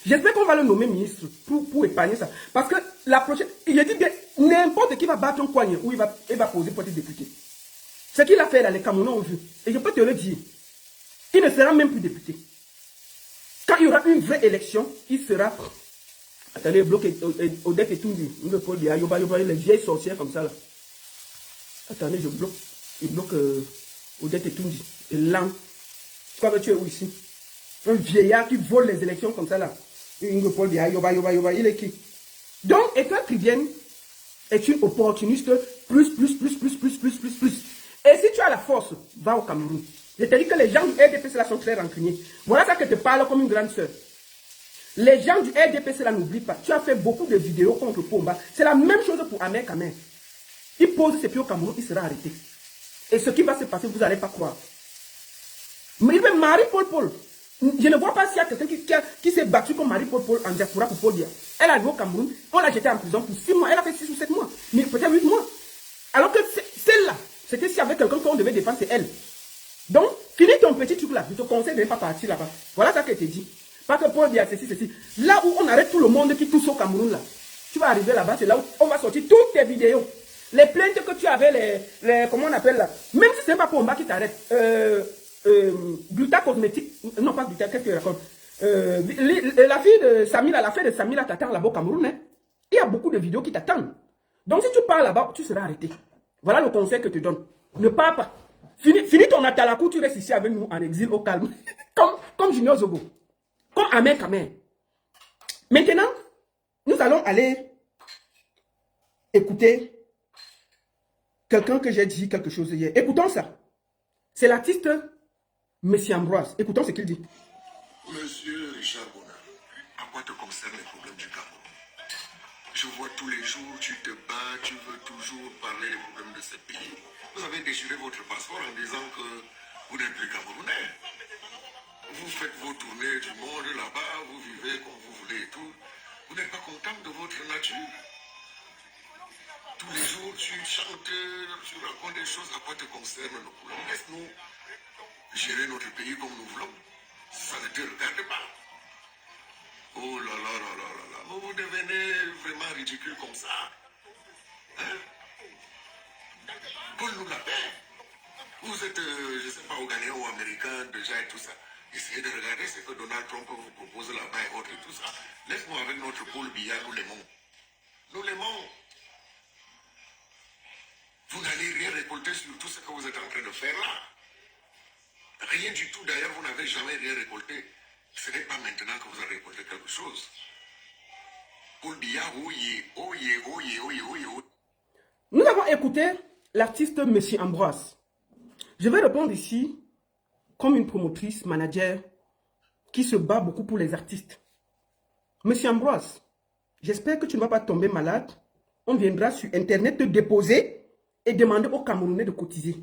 Speaker 1: J'espère qu'on va le nommer ministre pour épargner ça. Parce que la prochaine, il a dit bien, n'importe qui va battre un Kouagne ou il va poser pour être député. Ce qu'il a fait là, les Camerounais ont vu. Et je peux te le dire, il ne sera même plus député. Quand il y aura une vraie élection, il sera Attendez, bloque Odette et Tundi. Le Paul Biya, Yoba, les vieilles sorcières comme ça là. Attendez, je bloque. Il bloque Odette et Tundi. Et là, tu crois que tu es où ici? Un vieillard qui vole les élections comme ça là. Ingo Paul Biya, Yoba, il est qui? Donc, Étoile Trivienne est une opportuniste plus. Et si tu as la force, va au Cameroun. Je te dis que les gens du RDPC là sont très rancuniers. Voilà ça que te parle comme une grande sœur. Les gens du RDPC là n'oublient pas. Tu as fait beaucoup de vidéos contre Pomba. C'est la même chose pour Ahmed Kamer. Il pose ses pieds au Cameroun, il sera arrêté. Et ce qui va se passer, vous n'allez pas croire. Mais il veut Marie-Paul Paul. Je ne vois pas s'il y a quelqu'un qui s'est battu comme Marie-Paul Paul en diaspora pour Paul Biya. Elle est arrivée au Cameroun, on l'a jetée en prison pour 6 mois. Elle a fait 6 ou 7 mois. Mais peut-être 8 mois. Alors que celle-là, c'était si avec quelqu'un qu'on devait défendre, c'est elle. Donc, finis ton petit truc là. Je te conseille de ne pas partir là-bas. Voilà ça qu'elle te dit. Pas que Paul Biya, ceci. Là où on arrête tout le monde qui touche au Cameroun là. Tu vas arriver là-bas, c'est là où on va sortir toutes tes vidéos. Les plaintes que tu avais, comment on appelle là. Même si ce n'est pas Pomba qui t'arrête. Gluta cosmétique. Non, pas Gluta, qu'est-ce que je raconte? La fille de Samila, la fille de Samila t'attend là-bas au Cameroun. Hein. Il y a beaucoup de vidéos qui t'attendent. Donc si tu pars là-bas, tu seras arrêté. Voilà le conseil que je te donne. Ne pars pas. Finis ton atalakou, tu restes ici avec nous en exil au calme. comme Junior Zogo. Comme Ahmed Kamer. Maintenant, nous allons aller écouter quelqu'un que j'ai dit quelque chose hier. Écoutons ça. C'est l'artiste Messi Ambroise. Écoutons ce qu'il dit.
Speaker 2: Monsieur Richard Bona, à quoi te concernent les problèmes du Cameroun? Je vois tous les jours, tu te bats, tu veux toujours parler des problèmes de ce pays. Vous avez déchiré votre passeport en disant que vous n'êtes plus Camerounais. Vous faites vos tournées du monde là-bas, vous vivez comme vous voulez et tout. Vous n'êtes pas content de votre nature. Tous les jours, tu chantes, tu racontes des choses à quoi te concernent nos problèmes. Laisse-nous gérer notre pays comme nous voulons. Ça ne te regarde pas. Oh là là là là là là. Vous devenez vraiment ridicule comme ça. Hein? Donne-nous la paix. Vous êtes, je ne sais pas, Ougandais ou Américain déjà et tout ça. Essayez de regarder ce que Donald Trump vous propose là-bas et autres et tout ça. Laisse-nous avec notre Paul Biya, nous l'aimons. Nous l'aimons. Vous n'allez rien récolter sur tout ce que vous êtes en train de faire là. Rien du tout, d'ailleurs, vous n'avez jamais rien récolté. Ce n'est pas maintenant que vous allez récolter quelque chose. Paul Biya,
Speaker 1: Nous avons écouté l'artiste Messi Ambroise. Je vais répondre ici comme une promotrice, manager, qui se bat beaucoup pour les artistes. Messi Ambroise, j'espère que tu ne vas pas tomber malade. On viendra sur Internet te déposer et demander aux Camerounais de cotiser.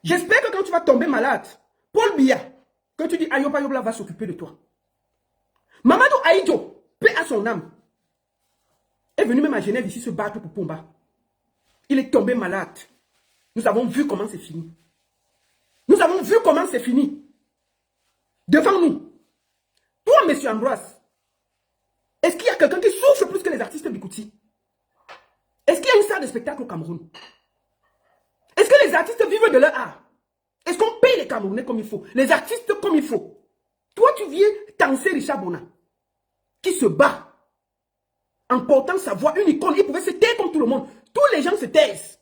Speaker 1: J'espère que quand tu vas tomber malade, Paul Biya, que tu dis Ayoba Yobla va s'occuper de toi. Mamadou Aïdjo, paix à son âme, est venu même à Genève ici se battre pour Pomba. Il est tombé malade. Nous avons vu comment c'est fini. Nous avons vu comment c'est fini. Devant nous. Toi, monsieur Ambroise, est-ce qu'il y a quelqu'un qui souffre plus que les artistes Bikouti? Est-ce qu'il y a une salle de spectacle au Cameroun? Est-ce que les artistes vivent de leur art? Est-ce qu'on paye les Camerounais comme il faut? Les artistes comme il faut? Toi, tu viens danser Richard Bona, qui se bat en portant sa voix, une icône. Il pouvait se taire comme tout le monde. Tous les gens se taisent.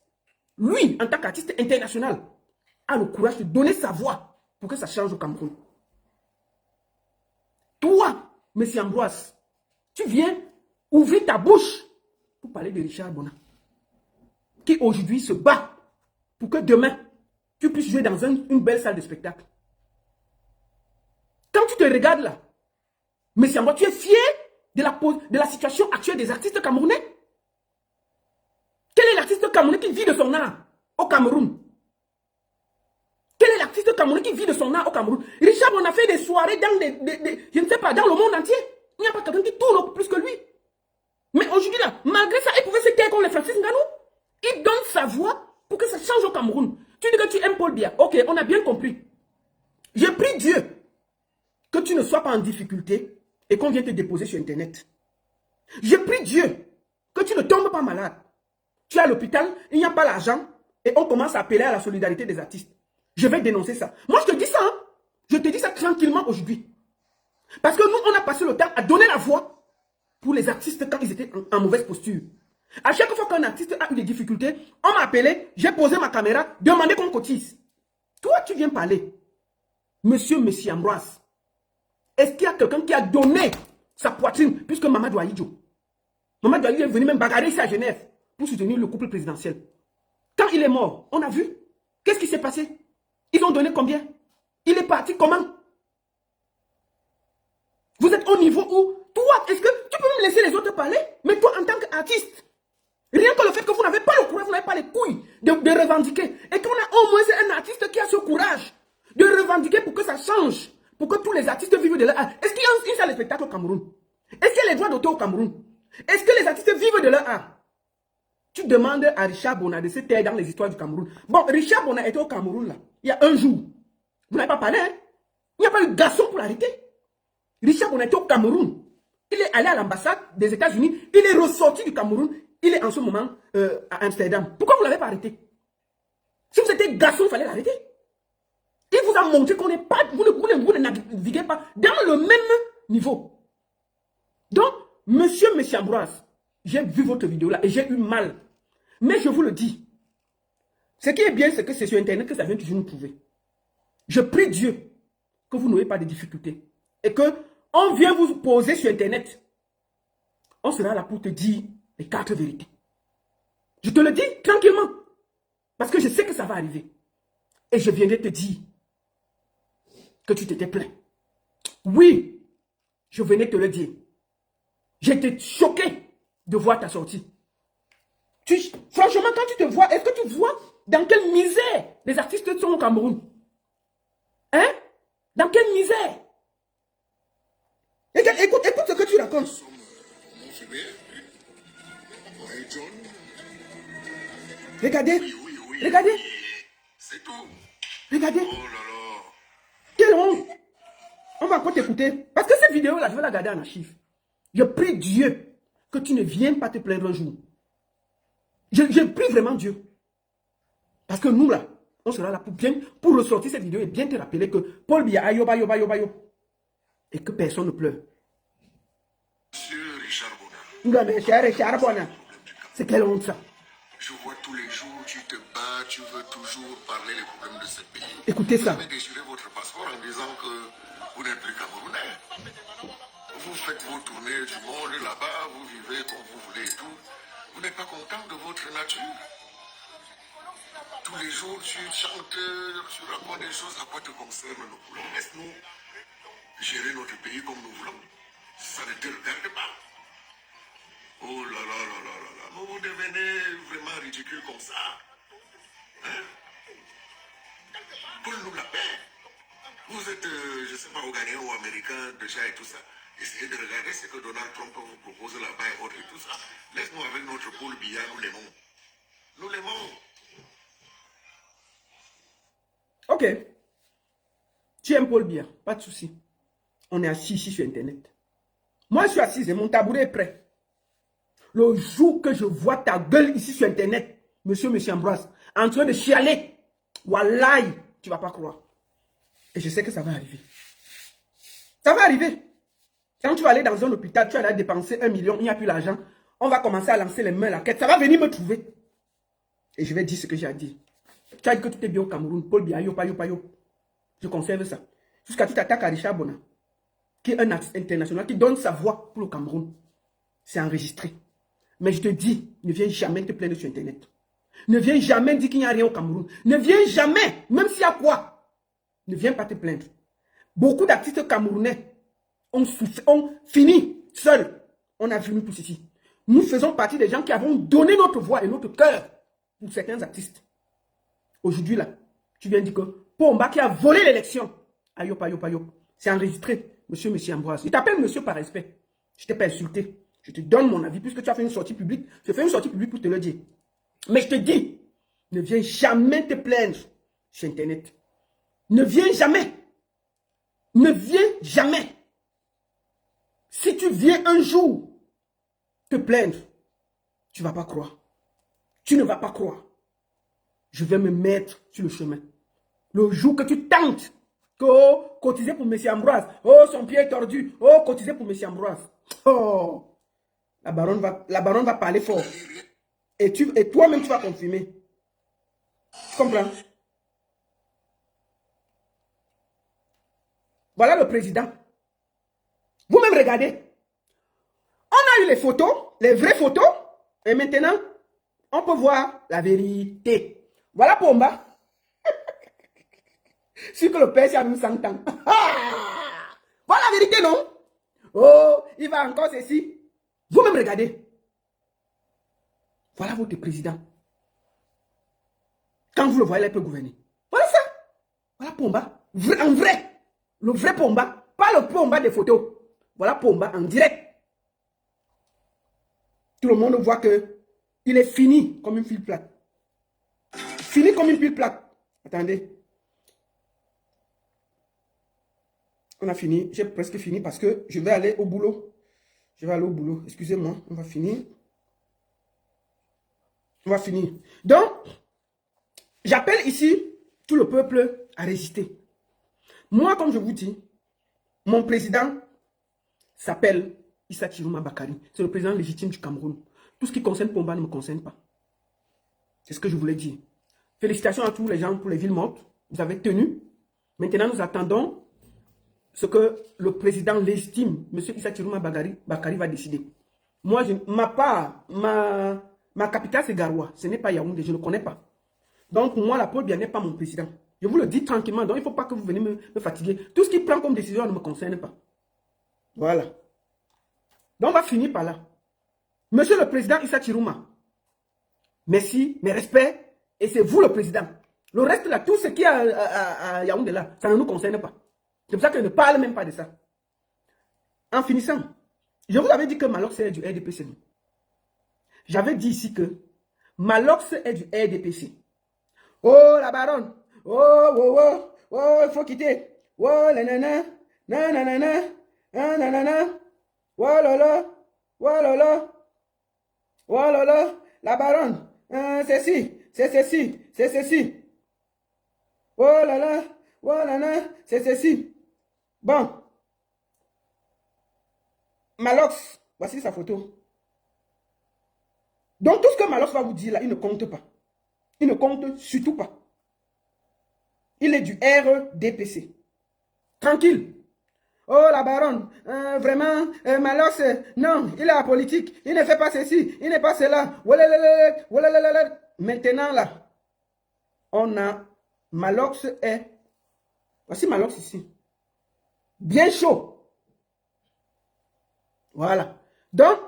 Speaker 1: Lui, en tant qu'artiste international, a le courage de donner sa voix pour que ça change au Cameroun. Toi, monsieur Ambroise, tu viens ouvrir ta bouche pour parler de Richard Bona, qui aujourd'hui se bat pour que demain, tu puisses jouer dans une belle salle de spectacle. Quand tu te regardes là, monsieur Ambroise, tu es fier de la situation actuelle des artistes camerounais? Quel est l'artiste camerounais qui vit de son art au Cameroun? Quel est l'artiste camerounais qui vit de son art au Cameroun? Richard, on a fait des soirées dans je ne sais pas, dans le monde entier. Il n'y a pas quelqu'un qui tourne plus que lui. Mais aujourd'hui là, malgré ça, il pouvait se taire comme les Francis Ngannou. Il donne sa voix pour que ça change au Cameroun. Tu dis que tu aimes Paul Biya. Ok, on a bien compris. Je prie Dieu que tu ne sois pas en difficulté et qu'on vienne te déposer sur Internet. Je prie Dieu que tu ne tombes pas malade. Tu es à l'hôpital, il n'y a pas l'argent et on commence à appeler à la solidarité des artistes. Je vais dénoncer ça. Moi, je te dis ça. Hein? Je te dis ça tranquillement aujourd'hui. Parce que nous, on a passé le temps à donner la voix pour les artistes quand ils étaient en mauvaise posture. À chaque fois qu'un artiste a eu des difficultés, on m'a appelé, j'ai posé ma caméra, demandé qu'on cotise. Toi, tu viens parler. Monsieur Ambroise, est-ce qu'il y a quelqu'un qui a donné sa poitrine, puisque Mamadou Ahidjo est venu même bagarrer ici à Genève pour soutenir le couple présidentiel. Quand il est mort, on a vu. Qu'est-ce qui s'est passé? Ils ont donné combien? Il est parti comment? Vous êtes au niveau où, toi, est-ce que tu peux me laisser les autres parler? Mais toi, en tant qu'artiste, rien que le fait que vous n'avez pas le courage, vous n'avez pas les couilles de revendiquer, et qu'on a au moins un artiste qui a ce courage de revendiquer pour que ça change, pour que tous les artistes vivent de leur art. Est-ce qu'il y a une salle de spectacle au Cameroun? Est-ce qu'il y a les droits d'auteur au Cameroun? Est-ce que les artistes vivent de leur art? Tu demandes à Richard Bona de se taire dans les histoires du Cameroun. Bon, Richard Bona était au Cameroun là, il y a un jour. Vous n'avez pas parlé, hein? Il n'y a pas eu de garçon pour l'arrêter. Richard Bona était au Cameroun. Il est allé à l'ambassade des États-Unis. Il est ressorti du Cameroun. Il est en ce moment à Amsterdam. Pourquoi vous ne l'avez pas arrêté? Si vous étiez garçon, il fallait l'arrêter. Il vous a montré qu'on n'est pas, vous ne naviguez pas dans le même niveau. Donc, monsieur Ambroise, j'ai vu votre vidéo là et j'ai eu mal. Mais je vous le dis, ce qui est bien, c'est que c'est sur Internet que ça vient toujours nous prouver. Je prie Dieu que vous n'ayez pas de difficultés et que on vient vous poser sur Internet. On sera là pour te dire les 4 vérités. Je te le dis tranquillement. Parce que je sais que ça va arriver. Et je viendrai te dire que tu t'étais plaint. Oui, je venais te le dire. J'étais choqué de voir ta sortie. Franchement, quand tu te vois, est-ce que tu vois dans quelle misère les artistes sont au Cameroun? Hein? Dans quelle misère? Écoute ce que tu racontes. Regardez. Regardez.
Speaker 2: C'est tout.
Speaker 1: Regardez.
Speaker 2: Oh là là.
Speaker 1: Quelle honte. On va encore t'écouter. Parce que cette vidéo-là, je vais la garder en archive. Je prie Dieu que tu ne viennes pas te plaindre un jour. Je prie vraiment Dieu. Parce que nous, là, on sera là pour ressortir cette vidéo et bien te rappeler que Paul Biya, ayo. Et que personne ne pleure.
Speaker 2: Monsieur Richard Bona.
Speaker 1: C'est quelle honte ça?
Speaker 2: Je vois tous les jours, tu te bats, tu veux toujours parler des problèmes de ce pays.
Speaker 1: Écoutez ça.
Speaker 2: Vous avez déchiré votre passeport en disant que vous n'êtes plus Camerounais. Vous faites vos tournées du monde là-bas, vous vivez comme vous voulez et tout. Vous n'êtes pas content de votre nature. Tous les jours, tu chantes, tu racontes des choses à quoi te concerne le boulot. Laisse-nous gérer notre pays comme nous voulons. Ça ne te regarde pas. Oh là là là là là là. Vous devenez vraiment ridicule comme ça. Hein? Donne-nous la paix. Vous êtes, je ne sais pas, Ougandais ou Américain déjà et tout ça. Essayez de regarder ce que Donald Trump vous propose là-bas et autres et tout ça. Laisse-nous avec notre Paul Biya, nous l'aimons. Nous l'aimons.
Speaker 1: Ok. Tu aimes Paul Biya, pas de souci. On est assis ici sur Internet. Moi, je suis assis et mon tabouret est prêt. Le jour que je vois ta gueule ici sur Internet, monsieur Ambroise, en train de chialer, wallahi, tu ne vas pas croire. Et je sais que ça va arriver. Ça va arriver. Quand tu vas aller dans un hôpital, tu vas aller dépenser 1 million, il n'y a plus l'argent. On va commencer à lancer les mains à la quête. Ça va venir me trouver. Et je vais dire ce que j'ai à dire. Tu as dit que tout est bien au Cameroun. Paul Biya, yo. Je conserve ça. Jusqu'à tu t'attaques à Richard Bona, qui est un artiste international, qui donne sa voix pour le Cameroun. C'est enregistré. Mais je te dis, ne viens jamais te plaindre sur Internet. Ne viens jamais dire qu'il n'y a rien au Cameroun. Ne viens jamais, même s'il y a quoi. Ne viens pas te plaindre. Beaucoup d'artistes camerounais ont fini seuls. On a vu nous tous ici. Nous faisons partie des gens qui avons donné notre voix et notre cœur pour certains artistes. Aujourd'hui, là, tu viens dire que Pomba qui a volé l'élection. Ayo. C'est enregistré, monsieur Ambroise. Il t'appelle monsieur par respect. Je ne t'ai pas insulté. Je te donne mon avis puisque tu as fait une sortie publique. Je fais une sortie publique pour te le dire. Mais je te dis, ne viens jamais te plaindre sur Internet. Ne viens jamais. Ne viens jamais. Si tu viens un jour te plaindre, tu ne vas pas croire. Tu ne vas pas croire. Je vais me mettre sur le chemin. Le jour que tu tentes que cotiser pour M. Ambroise. Oh, son pied est tordu. Oh, cotiser pour M. Ambroise. Oh. La baronne va parler fort. Et toi-même, tu vas confirmer. Tu comprends? Voilà le président. Vous-même regardez. On a eu les photos, les vraies photos. Et maintenant, on peut voir la vérité. Voilà Pomba. Sûr que le père a même 100 ans. Voilà la vérité, non? Oh, il va encore ceci. Vous-même regardez. Voilà votre président. Quand vous le voyez, il peut gouverner. Voilà ça. Voilà Pomba. En vrai. Le vrai Pomba. Pas le Pomba des photos. Voilà Pomba en direct. Tout le monde voit que il est fini comme une file plate. Fini comme une file plate. Attendez. On a fini. J'ai presque fini parce que je vais aller au boulot. Je vais aller au boulot. Excusez-moi. On va finir. On va finir. Donc, j'appelle ici tout le peuple à résister. Moi, comme je vous dis, mon président s'appelle Issa Chiroma Bakari. C'est le président légitime du Cameroun. Tout ce qui concerne Pomba ne me concerne pas. C'est ce que je voulais dire. Félicitations à tous les gens pour les villes mortes. Vous avez tenu. Maintenant, nous attendons ce que le président légitime, M. Issa Chiroma Bakari, va décider. Moi, ma capitale, c'est Garoua. Ce n'est pas Yaoundé. Je ne connais pas. Donc, pour moi, la Paul Biya n'est pas mon président. Je vous le dis tranquillement. Donc, il ne faut pas que vous veniez me fatiguer. Tout ce qu'il prend comme décision ne me concerne pas. Voilà. Donc, on va finir par là. Monsieur le président Issa Chiroma, merci, mes respects, et c'est vous le président. Le reste là, tout ce qui est à Yaoundé là, ça ne nous concerne pas. C'est pour ça que je ne parle même pas de ça. En finissant, je vous avais dit que Malox est du RDPC. J'avais dit ici que Malox est du RDPC. Oh, la baronne. Oh, oh, oh, oh, il faut quitter. Oh, nanana, nanana, nanana, oh, lolo, oh, lolo. Oh là là, la baronne, c'est ceci, c'est ceci, c'est ceci. Oh là là, c'est ceci. Bon. Malox, voici sa photo. Donc tout ce que Malox va vous dire là, il ne compte pas. Il ne compte surtout pas. Il est du RDPC. Tranquille. Oh, la baronne, vraiment, Malox, non, il est à politique, il ne fait pas ceci, il n'est pas cela. Maintenant, là, on a Malox est, voici Malox ici, bien chaud. Voilà. Donc,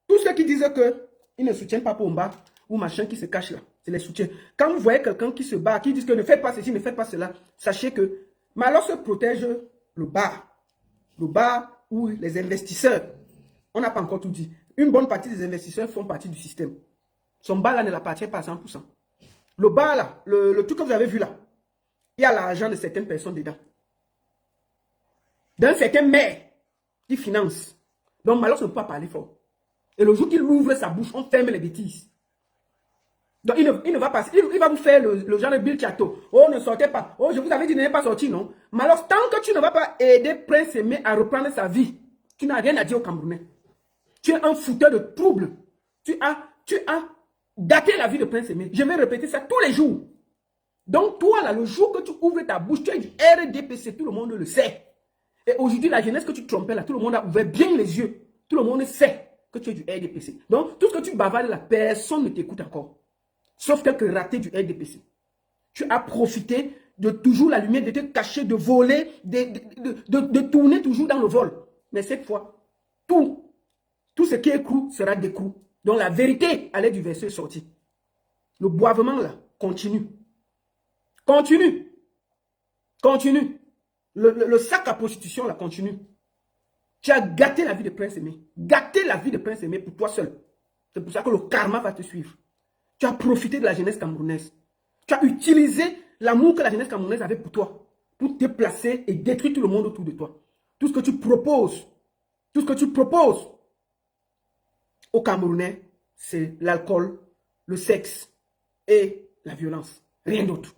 Speaker 1: tous ceux qui disent qu'ils ne soutiennent pas Pomba ou machin qui se cache là, c'est les soutiens. Quand vous voyez quelqu'un qui se bat, qui dit que ne faites pas ceci, ne faites pas cela, sachez que Malox protège le bar. Le bar où les investisseurs, on n'a pas encore tout dit, une bonne partie des investisseurs font partie du système. Son bar là ne l'appartient pas à 100%. Le bar là, le truc que vous avez vu là, il y a l'argent de certaines personnes dedans. D'un certain maire qui finance. Donc Malox ne peut pas parler fort. Et le jour qu'il ouvre sa bouche, on ferme les bêtises. Donc il ne va pas, il va vous faire le genre de Bill Chateau. Oh, ne sortez pas. Oh, je vous avais dit de ne pas sortir, non? Mais alors, tant que tu ne vas pas aider Prince Aimé à reprendre sa vie, tu n'as rien à dire aux Camerounais. Tu es un fouteur de troubles. Tu as gâté la vie de Prince Aimé. Je vais répéter ça tous les jours. Donc toi, là, le jour que tu ouvres ta bouche, tu es du RDPC, tout le monde le sait. Et aujourd'hui, la jeunesse que tu trompais là, tout le monde a ouvert bien les yeux. Tout le monde sait que tu es du RDPC. Donc, tout ce que tu bavardes là, personne ne t'écoute encore. Sauf quelques ratés du RDPC. Tu as profité de toujours la lumière, de te cacher, de voler, de tourner toujours dans le vol. Mais cette fois, tout ce qui est écrou sera décrou. Donc la vérité allait du verset sorti. Le boivement là, continue. Continue. Continue. Le sac à prostitution là, continue. Tu as gâté la vie de Prince Aimé. Gâté la vie de Prince Aimé pour toi seul. C'est pour ça que le karma va te suivre. Tu as profité de la jeunesse camerounaise. Tu as utilisé l'amour que la jeunesse camerounaise avait pour toi. Pour te placer et détruire tout le monde autour de toi. Tout ce que tu proposes aux Camerounais, c'est l'alcool, le sexe et la violence. Rien d'autre.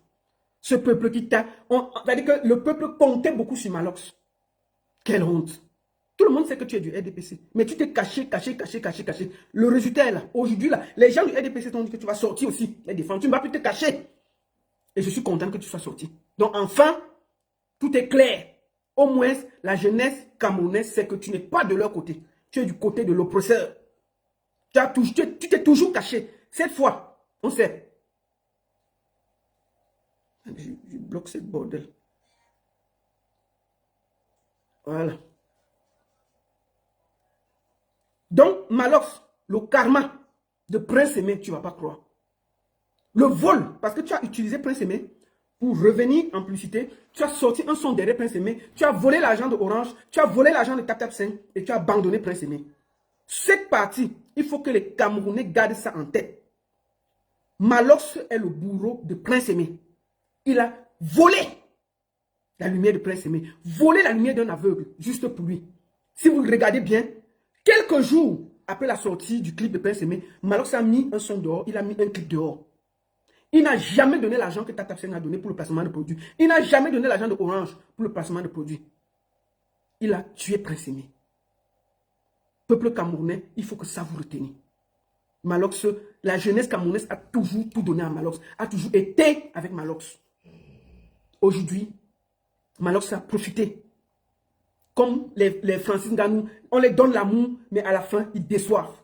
Speaker 1: Ce peuple qui t'a... C'est-à-dire que le peuple comptait beaucoup sur Malox. Quelle honte. Tout le monde sait que tu es du RDPC. Mais tu t'es caché. Le résultat est là. Aujourd'hui, là, les gens du RDPC t'ont dit que tu vas sortir aussi. Les défendre. Tu ne vas plus te cacher. Et je suis content que tu sois sorti. Donc enfin, tout est clair. Au moins, la jeunesse camerounaise sait que tu n'es pas de leur côté. Tu es du côté de l'oppresseur. Tu t'es toujours caché. Cette fois, on sait. Je bloque ce bordel. Voilà. Donc, Malox, le karma de Prince Aimé, tu ne vas pas croire. Le vol, parce que tu as utilisé Prince Aimé pour revenir en publicité, tu as sorti un son derrière Prince Aimé, tu as volé l'argent de Orange, tu as volé l'argent de TapTap 5 et tu as abandonné Prince Aimé. Cette partie, il faut que les Camerounais gardent ça en tête. Malox est le bourreau de Prince Aimé. Il a volé la lumière de Prince Aimé, volé la lumière d'un aveugle, juste pour lui. Si vous le regardez bien, quelques jours après la sortie du clip de Prince Aimé, Malox a mis un son dehors, il a mis un clip dehors. Il n'a jamais donné l'argent que TapTap 5 a donné pour le placement de produits. Il n'a jamais donné l'argent de Orange pour le placement de produits. Il a tué Prince Aimé. Peuple camerounais, il faut que ça vous reteniez. Malox, la jeunesse camerounaise a toujours tout donné à Malox, a toujours été avec Malox. Aujourd'hui, Malox a profité. Comme les Francis Ngannou, on les donne l'amour, mais à la fin, ils déçoivent.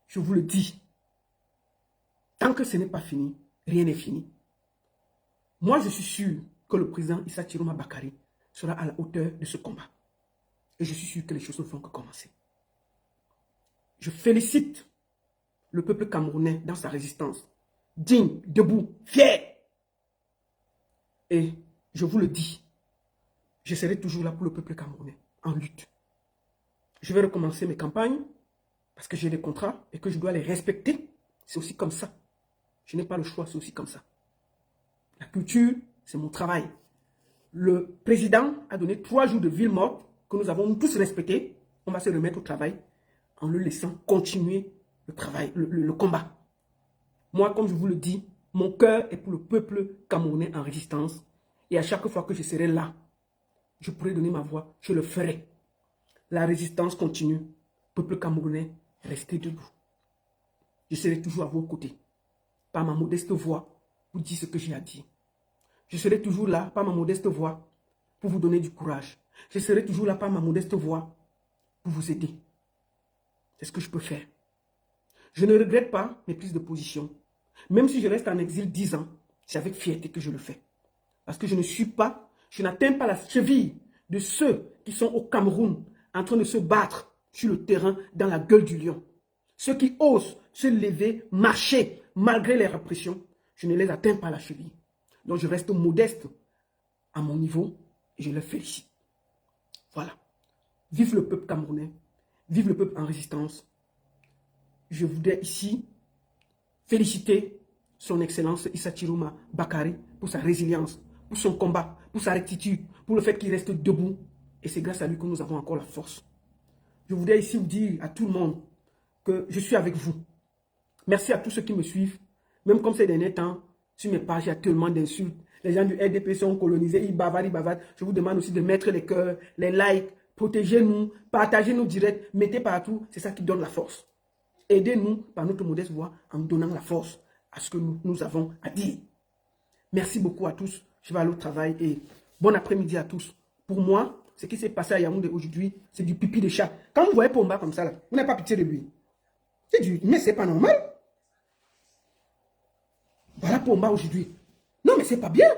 Speaker 1: Je vous le dis. Tant que ce n'est pas fini, rien n'est fini. Moi, je suis sûr que le président Issa Chiroma Bakary sera à la hauteur de ce combat. Et je suis sûr que les choses ne font que commencer. Je félicite le peuple camerounais dans sa résistance. Digne, debout, fier. Et je vous le dis, je serai toujours là pour le peuple camerounais, en lutte. Je vais recommencer mes campagnes parce que j'ai des contrats et que je dois les respecter. C'est aussi comme ça. Je n'ai pas le choix, c'est aussi comme ça. La culture, c'est mon travail. Le président a donné 3 jours de ville morte que nous avons tous respectés. On va se remettre au travail en le laissant continuer le travail, le combat. Moi, comme je vous le dis, mon cœur est pour le peuple camerounais en résistance. Et à chaque fois que je serai là, je pourrai donner ma voix, je le ferai. La résistance continue. Peuple camerounais, restez debout. Je serai toujours à vos côtés. Par ma modeste voix, pour dire ce que j'ai à dire. Je serai toujours là, par ma modeste voix, pour vous donner du courage. Je serai toujours là, par ma modeste voix, pour vous aider. C'est ce que je peux faire. Je ne regrette pas mes prises de position. Même si je reste en exil 10 ans, c'est avec fierté que je le fais. Parce que je n'atteins pas la cheville de ceux qui sont au Cameroun, en train de se battre sur le terrain dans la gueule du lion. Ceux qui osent se lever, marcher, malgré les répressions, je ne les atteins pas à la cheville. Donc je reste modeste à mon niveau et je les félicite. Voilà. Vive le peuple camerounais. Vive le peuple en résistance. Je voudrais ici féliciter son Excellence Issa Chiroma Bakary pour sa résilience, pour son combat, pour sa rectitude, pour le fait qu'il reste debout. Et c'est grâce à lui que nous avons encore la force. Je voudrais ici vous dire à tout le monde que je suis avec vous. Merci à tous ceux qui me suivent. Même comme ces derniers temps, sur mes pages, il y a tellement d'insultes. Les gens du RDP sont colonisés, ils bavardent. Je vous demande aussi de mettre les cœurs, les likes, protégez-nous, partagez nos directs, mettez partout. C'est ça qui donne la force. Aidez-nous par notre modeste voix en donnant la force à ce que nous avons à dire. Merci beaucoup à tous. Je vais aller au travail et bon après-midi à tous. Pour moi, ce qui s'est passé à Yaoundé aujourd'hui, c'est du pipi de chat. Quand vous voyez Pomba comme ça, là, vous n'avez pas pitié de lui. Mais c'est pas normal. Voilà Pomba aujourd'hui. Non, mais c'est pas bien.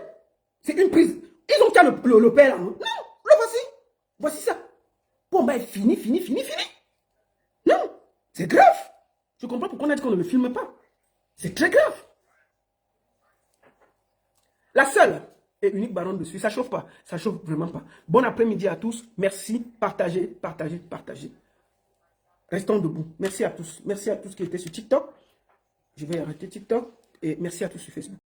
Speaker 1: C'est une prise. Ils ont qu'à le père là. Non, le voici. Voici ça. Pomba est fini. Non, c'est grave. Je comprends pourquoi on a dit qu'on ne le filme pas. C'est très grave. La seule et unique baronne de Suisse, ça chauffe pas. Ça chauffe vraiment pas. Bon après-midi à tous. Merci. Partagez. Restons debout. Merci à tous. Merci à tous qui étaient sur TikTok. Je vais arrêter TikTok. Et merci à tous sur Facebook.